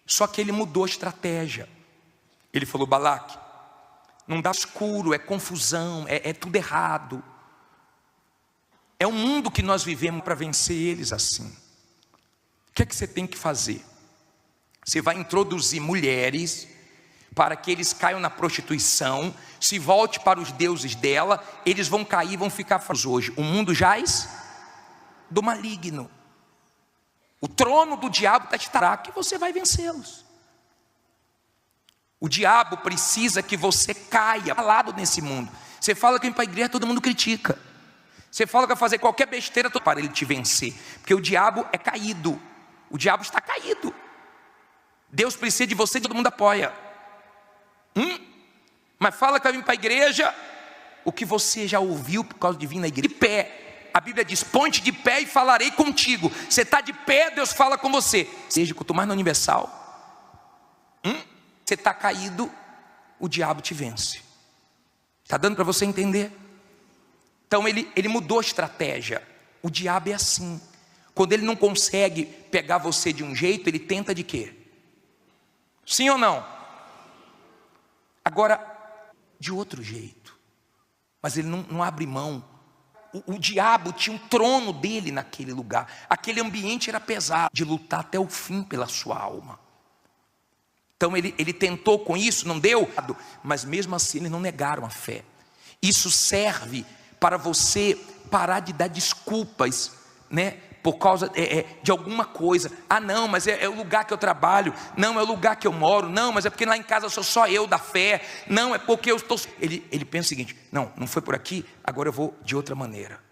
Só que ele mudou a estratégia. Ele falou: Balaque, não dá escuro, é confusão, é tudo errado. É um mundo que nós vivemos para vencer eles assim. O que é que você tem que fazer? Você vai introduzir mulheres para que eles caiam na prostituição, se volte para os deuses dela, eles vão cair, vão ficar fracos. Hoje o mundo jaz do maligno. O trono do diabo está que você vai vencê-los. O diabo precisa que você caia calado nesse mundo. Você fala que vem para a igreja, todo mundo critica. Você fala que vai fazer qualquer besteira para ele te vencer, porque o diabo é caído. O diabo está caído. Deus precisa de você, todo mundo apoia. Mas fala que vai vir para a igreja, o que você já ouviu por causa de vir na igreja. De pé, a Bíblia diz: ponte de pé e falarei contigo. Você está de pé, Deus fala com você. Seja quanto mais no universal, você está caído, o diabo te vence. Está dando para você entender? Então ele mudou a estratégia. O diabo é assim. Quando ele não consegue pegar você de um jeito, ele tenta de quê? Sim ou não? Agora, de outro jeito. Mas ele não abre mão. O diabo tinha um trono dele naquele lugar. Aquele ambiente era pesado, de lutar até o fim pela sua alma. Então ele tentou com isso, não deu, mas mesmo assim eles não negaram a fé. Isso serve para você parar de dar desculpas, né? Por causa de alguma coisa. Ah não, mas é o lugar que eu trabalho. Não, é o lugar que eu moro. Não, mas é porque lá em casa sou só eu da fé. Não, é porque eu estou... Ele pensa o seguinte: não foi por aqui, agora eu vou de outra maneira.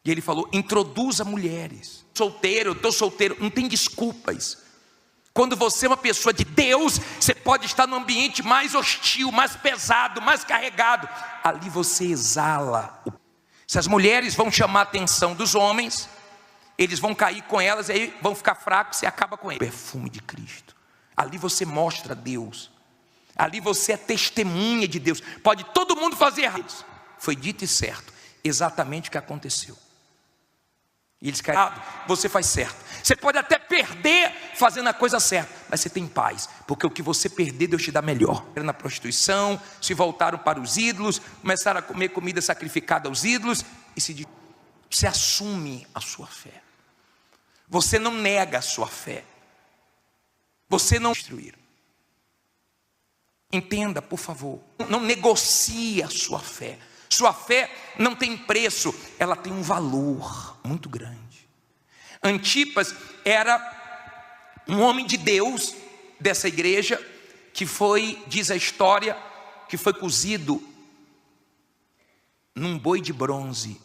E ele falou: introduza mulheres. Eu estou solteiro, não tem desculpas. Quando você é uma pessoa de Deus, você pode estar num ambiente mais hostil, mais pesado, mais carregado. Ali você exala. Se as mulheres vão chamar a atenção dos homens, eles vão cair com elas, e aí vão ficar fracos, você acaba com eles. O perfume de Cristo. Ali você mostra Deus. Ali você é testemunha de Deus. Pode todo mundo fazer errado. Foi dito e certo. Exatamente o que aconteceu. E eles caíram. Você faz certo. Você pode até perder fazendo a coisa certa, mas você tem paz, porque o que você perder, Deus te dá melhor. Na prostituição, se voltaram para os ídolos, começaram a comer comida sacrificada aos ídolos, e você assume a sua fé. Você não nega a sua fé. Você não destruir. Entenda, por favor. Não negocie a sua fé. Sua fé não tem preço, ela tem um valor muito grande. Antipas era um homem de Deus dessa igreja, que foi, diz a história, que foi cozido num boi de bronze.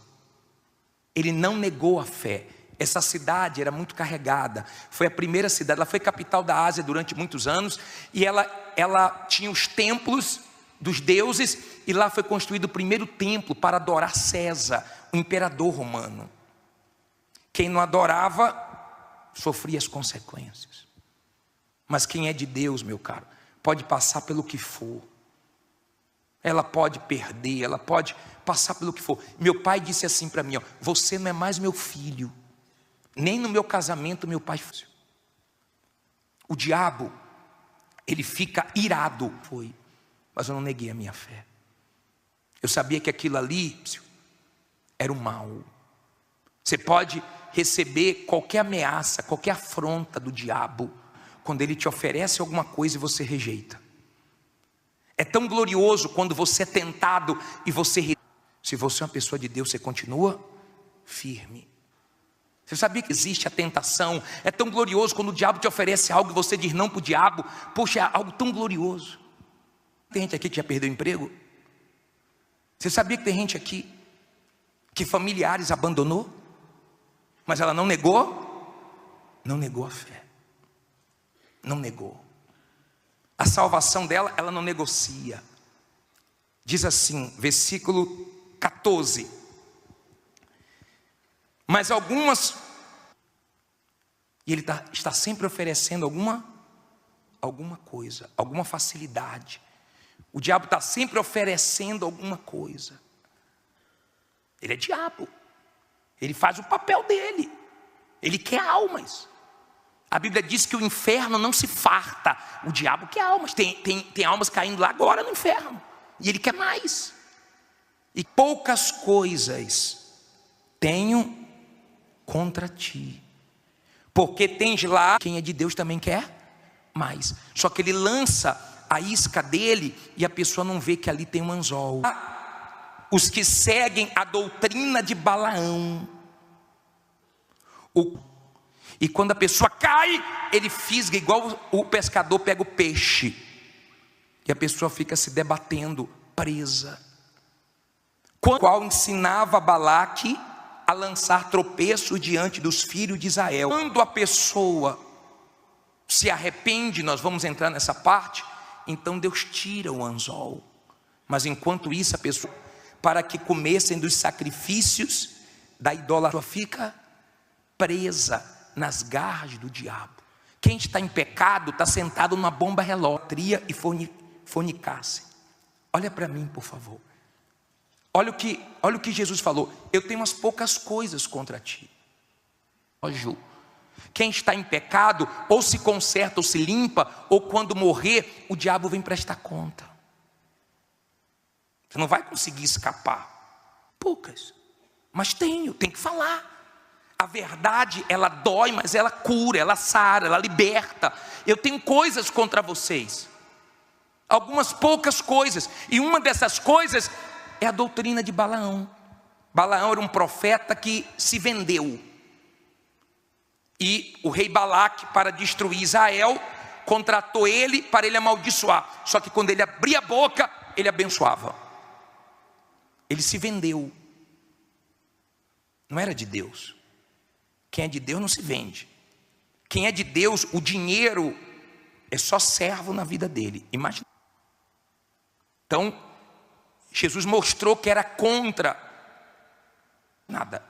Ele não negou a fé. Essa cidade era muito carregada, foi a primeira cidade, ela foi capital da Ásia durante muitos anos, e ela tinha os templos dos deuses, e lá foi construído o primeiro templo para adorar César, o imperador romano. Quem não adorava, sofria as consequências. Mas quem é de Deus, meu caro, pode passar pelo que for. Ela pode perder, ela pode passar pelo que for. Meu pai disse assim para mim: você não é mais meu filho. Nem no meu casamento meu pai foi. O diabo, ele fica irado. Foi, mas eu não neguei a minha fé. Eu sabia que aquilo ali era o mal. Você pode receber qualquer ameaça, qualquer afronta do diabo, quando ele te oferece alguma coisa e você rejeita. É tão glorioso quando você é tentado e você rejeita. Se você é uma pessoa de Deus, você continua firme. Você sabia que existe a tentação? É tão glorioso quando o diabo te oferece algo e você diz não para o diabo. Poxa, é algo tão glorioso. Tem gente aqui que já perdeu o emprego? Você sabia que tem gente aqui que familiares abandonou, mas ela não negou? Não negou a fé. Não negou. A salvação dela, ela não negocia. Diz assim, versículo 14: mas algumas, e ele está sempre oferecendo alguma coisa, alguma facilidade. O diabo está sempre oferecendo alguma coisa. Ele é diabo, ele faz o papel dele, ele quer almas. A Bíblia diz que o inferno não se farta, o diabo quer almas. Tem almas caindo lá agora no inferno, e ele quer mais. E poucas coisas tenho contra ti, porque tens lá, quem é de Deus também quer mais. Só que ele lança a isca dele e a pessoa não vê que ali tem um anzol. Os que seguem a doutrina de Balaão, e quando a pessoa cai, ele fisga igual o pescador pega o peixe, e a pessoa fica se debatendo, presa. Qual ensinava Balaque a lançar tropeços diante dos filhos de Israel. Quando a pessoa se arrepende, nós vamos entrar nessa parte, então Deus tira o anzol. Mas enquanto isso, a pessoa, para que comessem dos sacrifícios da idolatria, fica presa nas garras do diabo. Quem está em pecado está sentado numa bomba relógio e fornicasse. Olha para mim, por favor. Olha o que Jesus falou. Eu tenho umas poucas coisas contra ti. Quem está em pecado, ou se conserta ou se limpa, ou quando morrer, o diabo vem prestar conta. Você não vai conseguir escapar. Poucas. Mas tem que falar. A verdade, ela dói, mas ela cura, ela sara, ela liberta. Eu tenho coisas contra vocês. Algumas poucas coisas. E uma dessas coisas é a doutrina de Balaão. Balaão era um profeta que se vendeu. E o rei Balaque, para destruir Israel, contratou ele para ele amaldiçoar. Só que quando ele abria a boca, ele abençoava. Ele se vendeu. Não era de Deus. Quem é de Deus não se vende. Quem é de Deus, o dinheiro é só servo na vida dele. Imagina. Então, Jesus mostrou que era contra nada.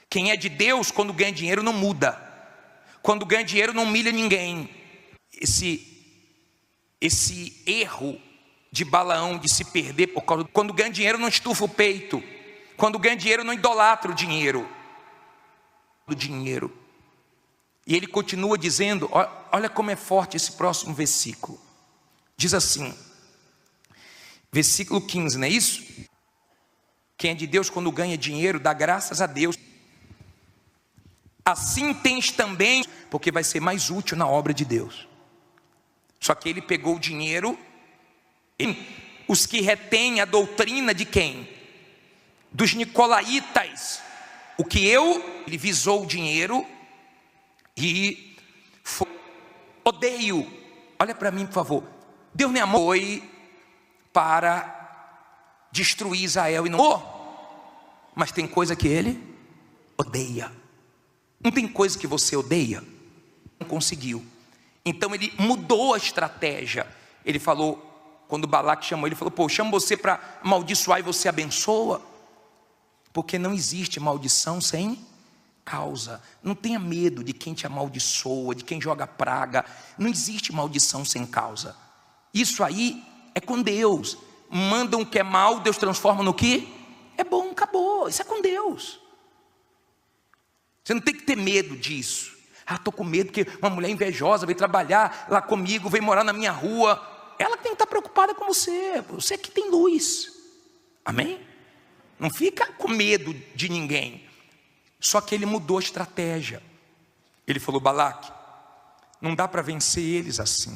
Quem é de Deus, quando ganha dinheiro, não muda. Quando ganha dinheiro, não humilha ninguém. Esse erro de Balaão de se perder por causa, quando ganha dinheiro, não estufa o peito. Quando ganha dinheiro, não idolatra o dinheiro. E ele continua dizendo, olha como é forte esse próximo versículo. Diz assim, versículo 15, não é isso? Quem é de Deus, quando ganha dinheiro, dá graças a Deus. Assim tens também, porque vai ser mais útil na obra de Deus. Só que ele pegou o dinheiro, os que retêm a doutrina de quem? Dos nicolaítas. Ele visou o dinheiro e odeio. Olha para mim, por favor. Deus nem amou, foi para destruir Israel e não. Mas tem coisa que ele odeia. Não tem coisa que você odeia? Não conseguiu. Então ele mudou a estratégia. Ele falou, quando Balaque chamou, ele falou, pô, eu chamo você para amaldiçoar e você abençoa. Porque não existe maldição sem causa. Não tenha medo de quem te amaldiçoa, de quem joga praga. Não existe maldição sem causa. Isso aí é com Deus. Manda um que é mal, Deus transforma no que é bom, acabou. Isso é com Deus. Você não tem que ter medo disso. Estou com medo que uma mulher invejosa veio trabalhar lá comigo, veio morar na minha rua. Ela tem que estar preocupada com você. Você que tem luz. Amém? Não fica com medo de ninguém. Só que ele mudou a estratégia. Ele falou, Balaque, não dá para vencer eles assim.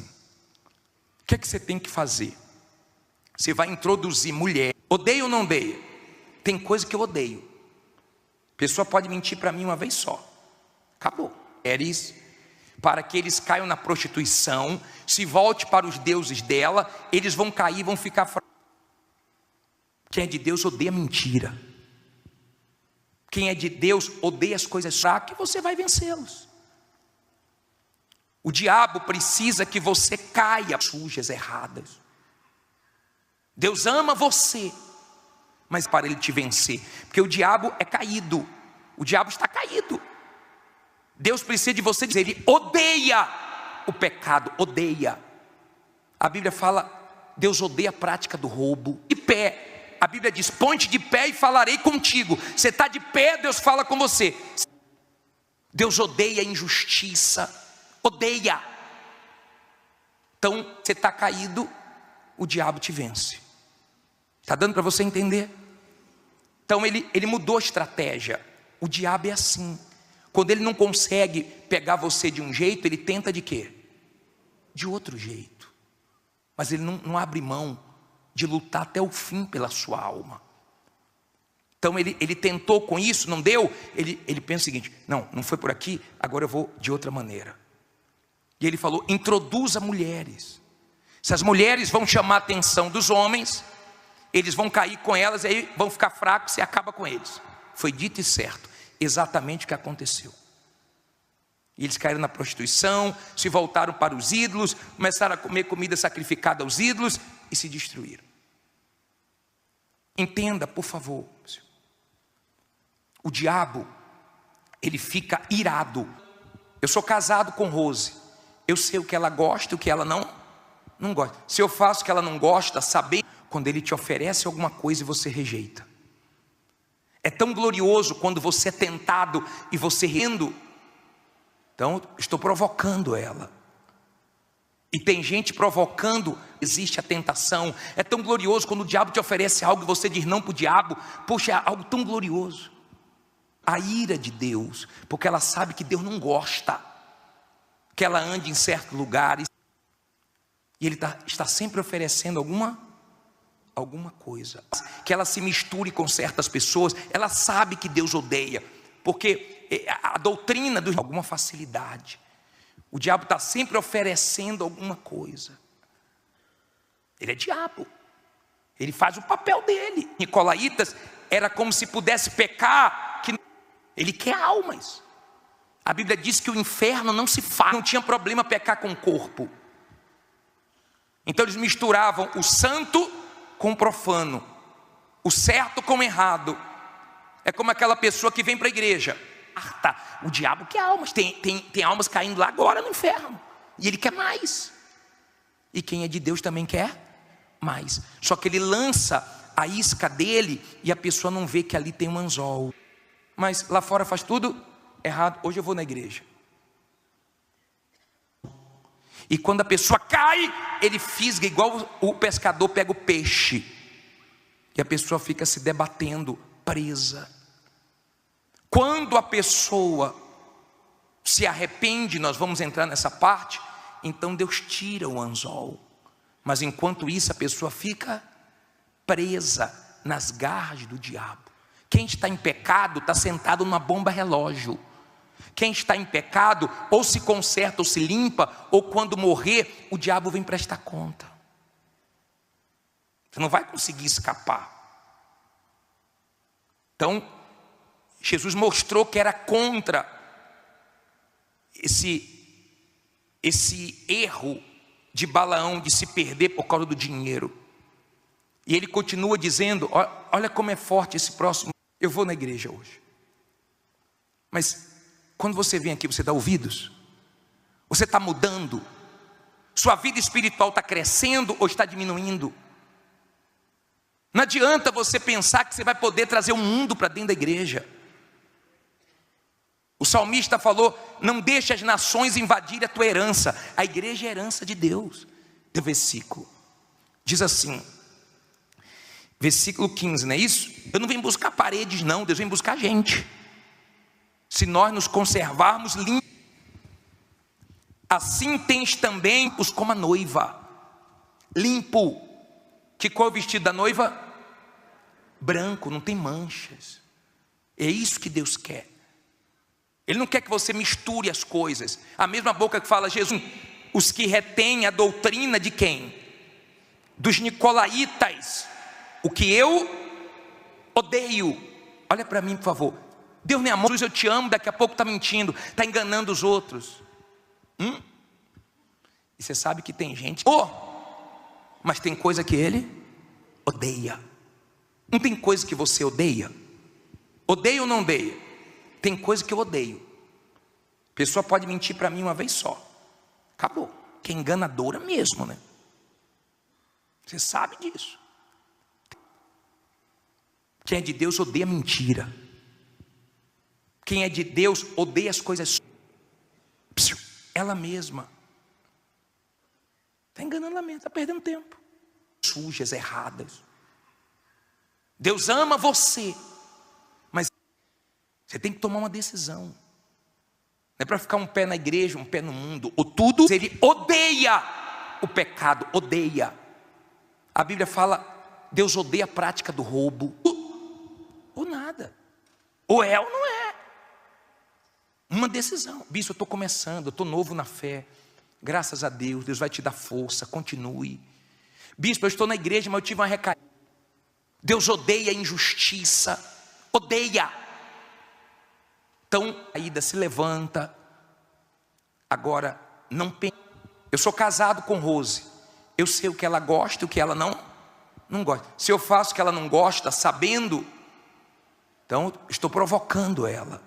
O que é que você tem que fazer? Você vai introduzir mulher. Odeio ou não odeio? Tem coisa que eu odeio. A pessoa pode mentir para mim uma vez só. Acabou. Para que eles caiam na prostituição, se volte para os deuses dela, eles vão cair, vão ficar fracos. Quem é de Deus odeia mentira. Quem é de Deus odeia as coisas fracas e você vai vencê-los. O diabo precisa que você caia sujas, erradas. Deus ama você, mas para ele te vencer, porque o diabo é caído. O diabo está caído. Deus precisa de você dizer, ele odeia o pecado, odeia. A Bíblia fala, Deus odeia a prática do roubo. De pé, a Bíblia diz, ponte de pé e falarei contigo. Você está de pé, Deus fala com você. Deus odeia a injustiça, odeia. Então, você está caído, o diabo te vence. Está dando para você entender? Então ele mudou a estratégia. O diabo é assim. Quando ele não consegue pegar você de um jeito, ele tenta de quê? De outro jeito. Mas ele não abre mão de lutar até o fim pela sua alma. Então ele tentou com isso, não deu. Ele pensa o seguinte, não foi por aqui, agora eu vou de outra maneira. E ele falou, introduza mulheres. Se as mulheres vão chamar a atenção dos homens, eles vão cair com elas, aí vão ficar fracos e acaba com eles. Foi dito e certo, exatamente o que aconteceu. E eles caíram na prostituição, se voltaram para os ídolos, começaram a comer comida sacrificada aos ídolos e se destruíram. Entenda, por favor, o diabo, ele fica irado. Eu sou casado com Rose, eu sei o que ela gosta e o que ela não gosta. Se eu faço o que ela não gosta, sabendo, quando ele te oferece alguma coisa e você rejeita. É tão glorioso quando você é tentado e você rindo. Então, estou provocando ela. E tem gente provocando, existe a tentação. É tão glorioso quando o diabo te oferece algo e você diz não para o diabo. Poxa, é algo tão glorioso. A ira de Deus, porque ela sabe que Deus não gosta que ela ande em certos lugares. E Ele está sempre oferecendo alguma coisa. Que ela se misture com certas pessoas. Ela sabe que Deus odeia, porque a doutrina do alguma facilidade. O diabo está sempre oferecendo alguma coisa. Ele é diabo. Ele faz o papel dele. Nicolaítas era como se pudesse pecar. Ele quer almas. A Bíblia diz que o inferno não se faz. Não tinha problema pecar com o corpo. Então eles misturavam o santo com o profano, o certo com o errado. É como aquela pessoa que vem para a igreja. O diabo quer almas. Tem almas caindo lá agora no inferno. E ele quer mais. E quem é de Deus também quer mais. Só que ele lança a isca dele e a pessoa não vê que ali tem um anzol. Mas lá fora faz tudo errado. Hoje eu vou na igreja. E quando a pessoa cai, ele fisga igual o pescador pega o peixe. E a pessoa fica se debatendo, presa. Quando a pessoa se arrepende, nós vamos entrar nessa parte, então Deus tira o anzol. Mas enquanto isso a pessoa fica presa nas garras do diabo. Quem está em pecado está sentado numa bomba relógio. Quem está em pecado ou se conserta ou se limpa, ou quando morrer o diabo vem prestar conta. Você não vai conseguir escapar. Então Jesus mostrou que era contra esse erro de Balaão de se perder por causa do dinheiro. E ele continua dizendo, olha como é forte esse próximo. Eu vou na igreja hoje, mas quando você vem aqui, você dá ouvidos? Você está mudando? Sua vida espiritual está crescendo ou está diminuindo? Não adianta você pensar que você vai poder trazer o mundo para dentro da igreja. O salmista falou, não deixe as nações invadirem a tua herança. A igreja é a herança de Deus. O versículo diz assim, versículo 15, não é isso? Eu não vim buscar paredes não, Deus vem buscar gente. Se nós nos conservarmos limpos, assim tens também os como a noiva, limpo. Que cor é o vestido da noiva? Branco, não tem manchas. É isso que Deus quer. Ele não quer que você misture as coisas. A mesma boca que fala Jesus, os que retêm a doutrina de quem? Dos nicolaítas. O que eu odeio. Olha para mim, por favor. Deus nem amor, Jesus, eu te amo, daqui a pouco está mentindo, está enganando os outros. E você sabe que tem gente, mas tem coisa que ele odeia. Não tem coisa que você odeia? Odeia ou não odeia? Tem coisa que eu odeio. A pessoa pode mentir para mim uma vez só. Acabou. Que é enganadora mesmo, né? Você sabe disso. Quem é de Deus odeia mentira. Quem é de Deus odeia as coisas. Ela mesma. Está enganando a mente, está perdendo tempo. Sujas, erradas. Deus ama você. Mas você tem que tomar uma decisão. Não é para ficar um pé na igreja, um pé no mundo. Ou tudo, ele odeia o pecado, odeia. A Bíblia fala, Deus odeia a prática do roubo. Ou nada. Ou é ou não é. Uma decisão. Bispo, eu estou começando, eu estou novo na fé. Graças a Deus, Deus vai te dar força, continue. Bispo, eu estou na igreja, mas eu tive uma recaída. Deus odeia a injustiça. Odeia. Então, a ida se levanta. Agora, não pense. Eu sou casado com Rose. Eu sei o que ela gosta e o que ela não gosta. Se eu faço o que ela não gosta, sabendo, então estou provocando ela.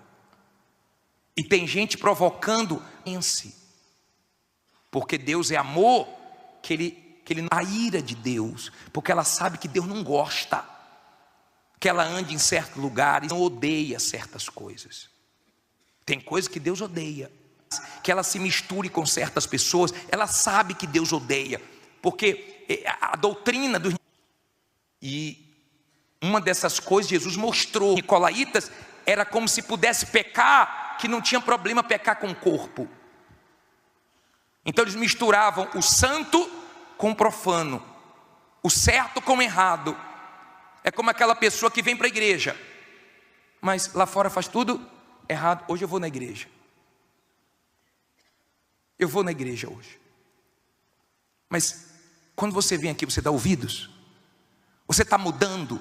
E tem gente provocando, pense. Porque Deus é amor, que ele a ira de Deus, porque ela sabe que Deus não gosta que ela ande em certos lugares, não odeia certas coisas. Tem coisas que Deus odeia, que ela se misture com certas pessoas, ela sabe que Deus odeia, porque a doutrina dos... E uma dessas coisas Jesus mostrou, Nicolaítas era como se pudesse pecar, que não tinha problema pecar com o corpo. Então eles misturavam o santo com o profano, o certo com o errado. É como aquela pessoa que vem para a igreja, mas lá fora faz tudo errado. Hoje eu vou na igreja. Eu vou na igreja hoje. Mas quando você vem aqui, você dá ouvidos? Você está mudando?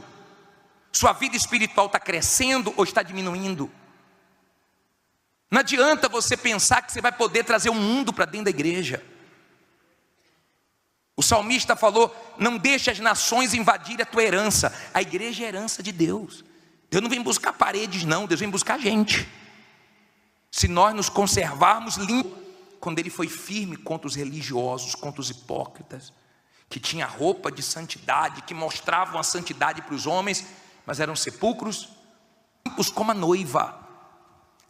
Sua vida espiritual está crescendo ou está diminuindo? Não adianta você pensar que você vai poder trazer o mundo para dentro da igreja. O salmista falou, não deixe as nações invadirem a tua herança. A igreja é a herança de Deus. Deus não vem buscar paredes não, Deus vem buscar gente. Se nós nos conservarmos limpos, quando ele foi firme contra os religiosos, contra os hipócritas, que tinha roupa de santidade, que mostravam a santidade para os homens, mas eram sepulcros limpos como a noiva.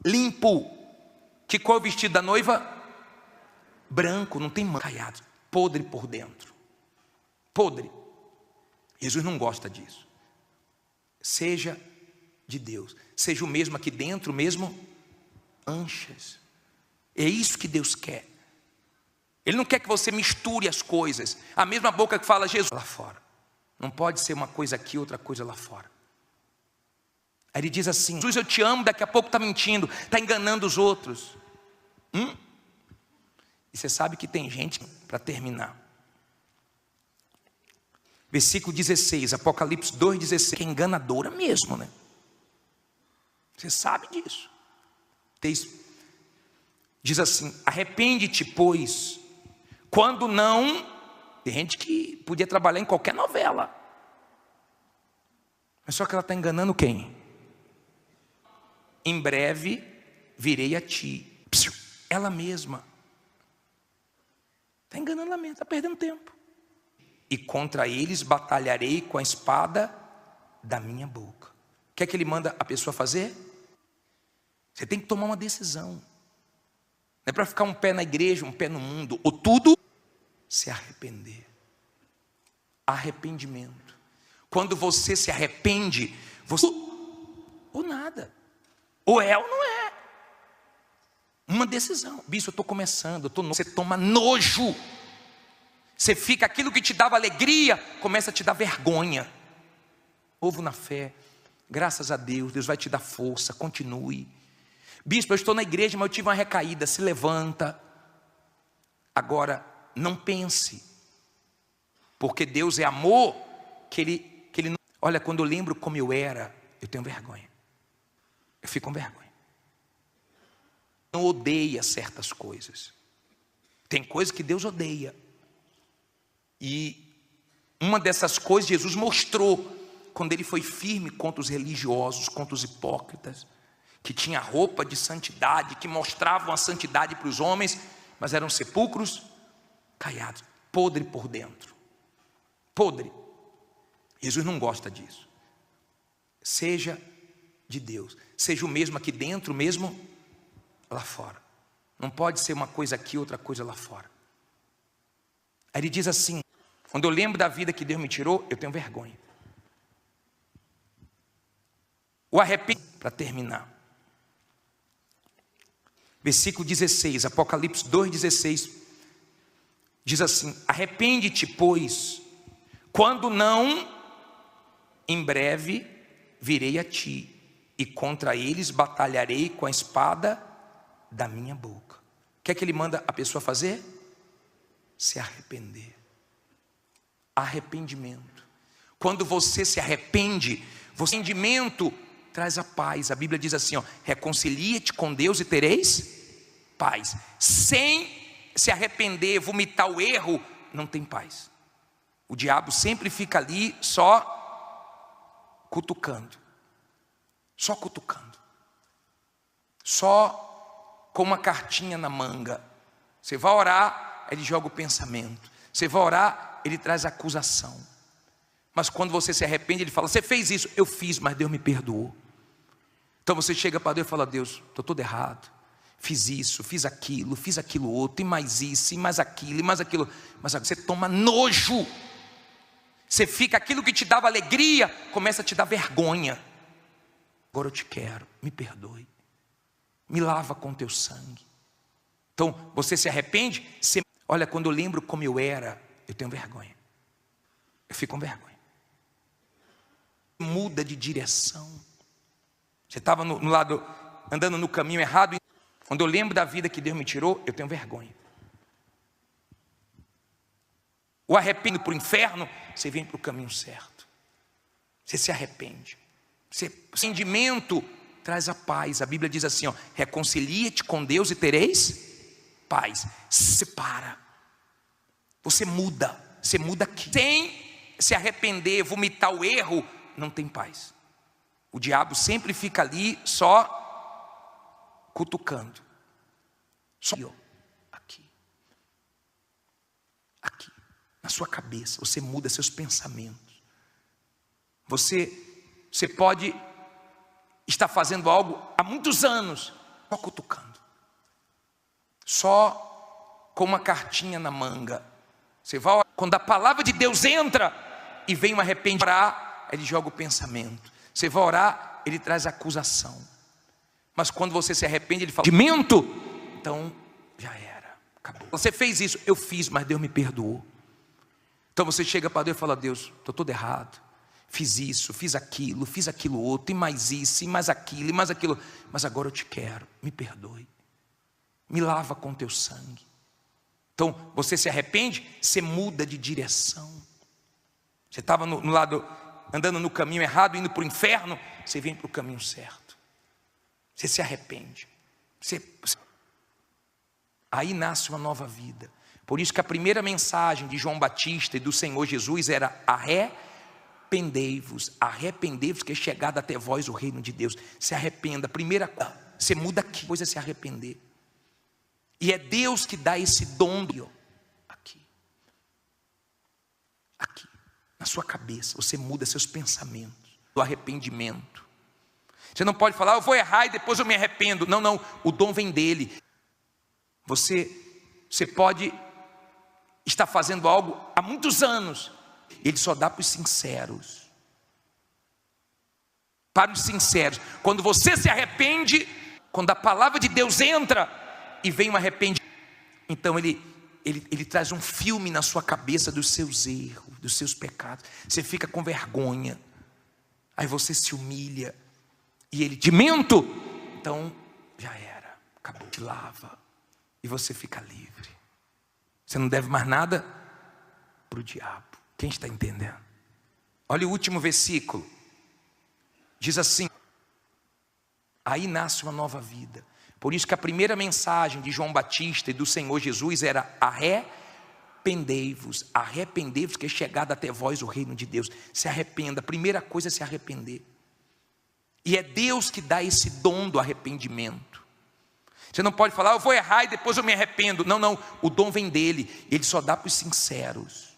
Limpo. Que cor é o vestido da noiva? Branco, não tem mancha, caiado, podre por dentro. Podre. Jesus não gosta disso. Seja de Deus. Seja o mesmo aqui dentro, o mesmo anchas. É isso que Deus quer. Ele não quer que você misture as coisas. A mesma boca que fala Jesus lá fora. Não pode ser uma coisa aqui, outra coisa lá fora. Aí ele diz assim, Jesus, eu te amo, daqui a pouco está mentindo, está enganando os outros. E você sabe que tem gente, para terminar. Versículo 16, Apocalipse 2,16, que é enganadora mesmo, né? Você sabe disso. Diz assim, arrepende-te, pois, quando não... Tem gente que podia trabalhar em qualquer novela. Mas só que ela está enganando quem? Em breve virei a ti. Ela mesma. Está enganando a mente, está perdendo tempo. E contra eles batalharei com a espada da minha boca. O que é que ele manda a pessoa fazer? Você tem que tomar uma decisão. Não é para ficar um pé na igreja, um pé no mundo. Ou tudo se arrepender. Arrependimento. Quando você se arrepende, você... Ou nada. Ou é ou não é. Uma decisão. Bispo, eu estou começando, você toma nojo. Você fica, aquilo que te dava alegria, começa a te dar vergonha. Ovo na fé. Graças a Deus, Deus vai te dar força, continue. Bispo, eu estou na igreja, mas eu tive uma recaída. Se levanta. Agora, não pense. Porque Deus é amor, que ele não... Olha, quando eu lembro como eu era, eu tenho vergonha. Eu fico com vergonha. Não odeia certas coisas. Tem coisas que Deus odeia. E uma dessas coisas Jesus mostrou quando ele foi firme contra os religiosos, contra os hipócritas, que tinha roupa de santidade, que mostravam a santidade para os homens, mas eram sepulcros caiados, podre por dentro, podre. Jesus não gosta disso. Seja de Deus, seja o mesmo aqui dentro, o mesmo lá fora. Não pode ser uma coisa aqui, outra coisa lá fora. Aí ele diz assim: quando eu lembro da vida que Deus me tirou, eu tenho vergonha. O arrependimento, para terminar. Versículo 16, Apocalipse 2,16, diz assim: arrepende-te, pois, quando não, em breve virei a ti, e contra eles batalharei com a espada da minha boca. O que é que ele manda a pessoa fazer? Se arrepender. Arrependimento. Quando você se arrepende, o arrependimento traz a paz. A Bíblia diz assim, ó: reconcilia-te com Deus e tereis paz. Sem se arrepender, vomitar o erro, não tem paz. O diabo sempre fica ali só cutucando, só cutucando, só com uma cartinha na manga. Você vai orar, ele joga o pensamento. Você vai orar, ele traz acusação. Mas quando você se arrepende, ele fala: você fez isso. Eu fiz, mas Deus me perdoou. Então você chega para Deus e fala: Deus, estou todo errado, fiz isso, fiz aquilo outro, e mais isso, e mais aquilo, e mais aquilo. Mas agora você toma nojo. Você fica, aquilo que te dava alegria começa a te dar vergonha. Agora eu te quero, me perdoe, me lava com teu sangue. Então você se arrepende. Olha, quando eu lembro como eu era, eu tenho vergonha, eu fico com vergonha. Muda de direção. Você estava no lado, andando no caminho errado. Quando eu lembro da vida que Deus me tirou, eu tenho vergonha. O arrependo para o inferno, você vem para o caminho certo. Você se arrepende. O arrependimento traz a paz. A Bíblia diz assim, ó: reconcilia-te com Deus e tereis paz. Separa. Você muda aqui. Sem se arrepender, vomitar o erro, não tem paz. O diabo sempre fica ali só cutucando. Só aqui. Aqui. Na sua cabeça. Você muda seus pensamentos. Você pode estar fazendo algo há muitos anos, só cutucando. Só com uma cartinha na manga. Você vai, quando a palavra de Deus entra e vem um arrependimento, ele joga o pensamento. Você vai orar, ele traz acusação. Mas quando você se arrepende, ele fala: arrependimento, então já era, acabou. Você fez isso. Eu fiz, mas Deus me perdoou. Então você chega para Deus e fala: Deus, estou todo errado, fiz isso, fiz aquilo outro, e mais isso, e mais aquilo, e mais aquilo. Mas agora eu te quero, me perdoe, me lava com teu sangue. Então você se arrepende, você muda de direção. Você estava no lado, andando no caminho errado, indo para o inferno, você vem para o caminho certo. Você se arrepende. Aí nasce uma nova vida. Por isso que a primeira mensagem de João Batista e do Senhor Jesus era: arrependei-vos, que é chegado até vós o reino de Deus. Se arrependa. Primeira coisa, você muda aqui, depois é se arrepender. E é Deus que dá esse dom aqui, na sua cabeça. Você muda seus pensamentos do arrependimento. Você não pode falar: eu vou errar e depois eu me arrependo. Não, o dom vem dele. Você pode estar fazendo algo há muitos anos, ele só dá para os sinceros. Para os sinceros. Quando você se arrepende, quando a palavra de Deus entra e vem um arrependimento, então ele traz um filme na sua cabeça dos seus erros, dos seus pecados. Você fica com vergonha. Aí você se humilha. E ele: arrependimento, então já era, acabou. Te lava. E você fica livre. Você não deve mais nada para o diabo. Quem está entendendo? Olha o último versículo. Diz assim: aí nasce uma nova vida. Por isso que a primeira mensagem de João Batista e do Senhor Jesus era: arrependei-vos, que é chegado até vós o reino de Deus. Se arrependa. A primeira coisa é se arrepender. E é Deus que dá esse dom do arrependimento. Você não pode falar, eu vou errar e depois eu me arrependo. Não, não, o dom vem dele. Ele só dá para os sinceros.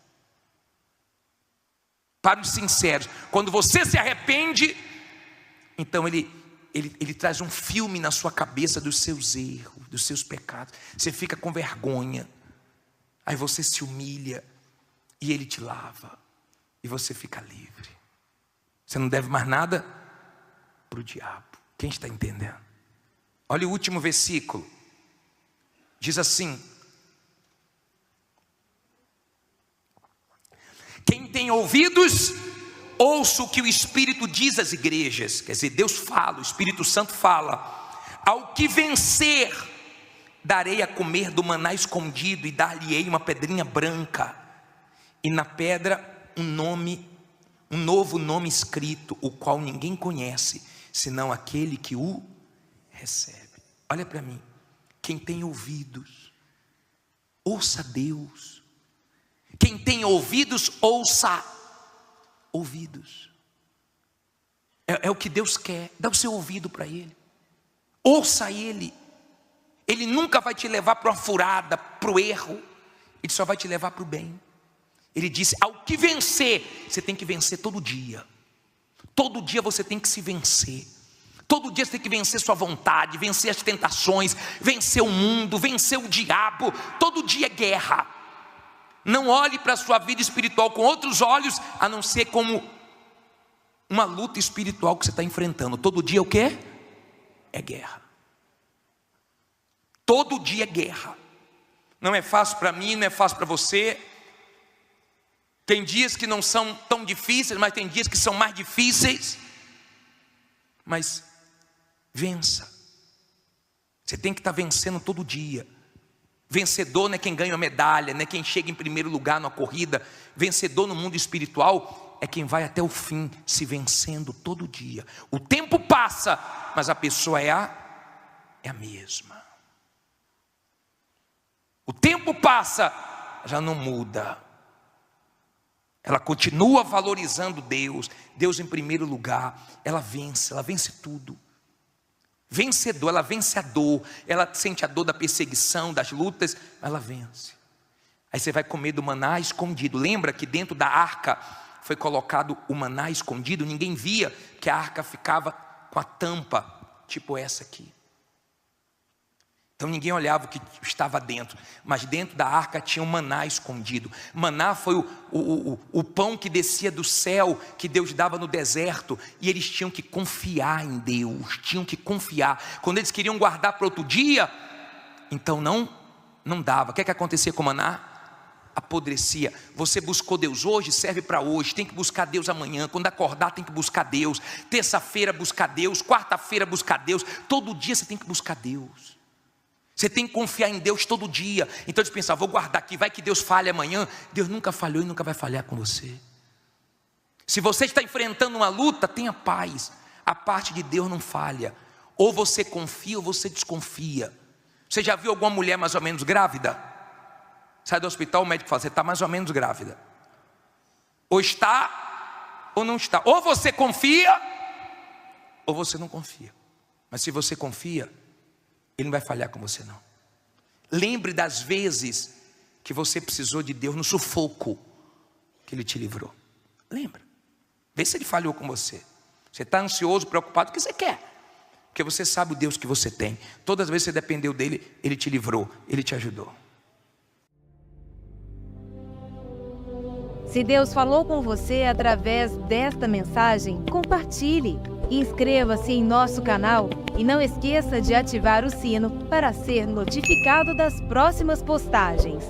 Para os sinceros. Quando você se arrepende, então ele traz um filme na sua cabeça dos seus erros, dos seus pecados. Você fica com vergonha. Aí você se humilha e ele te lava. E você fica livre. Você não deve mais nada para o diabo. Quem está entendendo? Olha o último versículo. Diz assim: quem tem ouvidos, ouça o que o Espírito diz às igrejas. Quer dizer, Deus fala, o Espírito Santo fala. Ao que vencer, darei a comer do maná escondido, e dar-lhe-ei uma pedrinha branca, e na pedra um novo nome escrito, o qual ninguém conhece, senão aquele que o recebe. Olha para mim, quem tem ouvidos, ouça Deus. Quem tem ouvidos, ouça ouvidos. É o que Deus quer. Dá o seu ouvido para Ele. Ouça Ele. Ele nunca vai te levar para uma furada, para o erro. Ele só vai te levar para o bem. Ele disse, ao que vencer, você tem que vencer todo dia. Todo dia você tem que se vencer. Todo dia você tem que vencer sua vontade, vencer as tentações, vencer o mundo, vencer o diabo. Todo dia é guerra. Não olhe para a sua vida espiritual com outros olhos, a não ser como uma luta espiritual que você está enfrentando. Todo dia é o quê? É guerra. Todo dia é guerra. Não é fácil para mim, não é fácil para você. Tem dias que não são tão difíceis, mas tem dias que são mais difíceis. Mas vença. Você tem que estar vencendo todo dia. Vencedor não é quem ganha uma medalha, não é quem chega em primeiro lugar numa corrida. Vencedor no mundo espiritual é quem vai até o fim, se vencendo todo dia. O tempo passa, mas a pessoa é a mesma. O tempo passa, já não muda. Ela continua valorizando Deus, Deus em primeiro lugar. Ela vence tudo. Vencedor, ela vence a dor. Ela sente a dor da perseguição, das lutas, mas ela vence. Aí você vai comer do maná escondido. Lembra que dentro da arca foi colocado o maná escondido? Ninguém via, porque a arca ficava com a tampa, tipo essa aqui. Então ninguém olhava o que estava dentro, mas dentro da arca tinha um maná escondido. Maná foi o pão que descia do céu, que Deus dava no deserto, e eles tinham que confiar em Deus, tinham que confiar. Quando eles queriam guardar para outro dia, então não dava. O que acontecia com o maná? Apodrecia. Você buscou Deus hoje, serve para hoje. Tem que buscar Deus amanhã. Quando acordar tem que buscar Deus. Terça-feira buscar Deus, quarta-feira buscar Deus. Todo dia você tem que buscar Deus. Você tem que confiar em Deus todo dia. Então eles pensavam, vou guardar aqui, vai que Deus falhe amanhã. Deus nunca falhou e nunca vai falhar com você. Se você está enfrentando uma luta, tenha paz. A parte de Deus não falha. Ou você confia ou você desconfia. Você já viu alguma mulher mais ou menos grávida? Sai do hospital, o médico fala, você está mais ou menos grávida. Ou está ou não está. Ou você confia ou você não confia. Mas se você confia, Ele não vai falhar com você não. Lembre das vezes que você precisou de Deus no sufoco que Ele te livrou. Lembra. Vê se Ele falhou com você. Você está ansioso, preocupado, o que você quer? Porque você sabe o Deus que você tem. Todas as vezes que você dependeu dEle, Ele te livrou, Ele te ajudou. Se Deus falou com você através desta mensagem, compartilhe. Inscreva-se em nosso canal e não esqueça de ativar o sino para ser notificado das próximas postagens.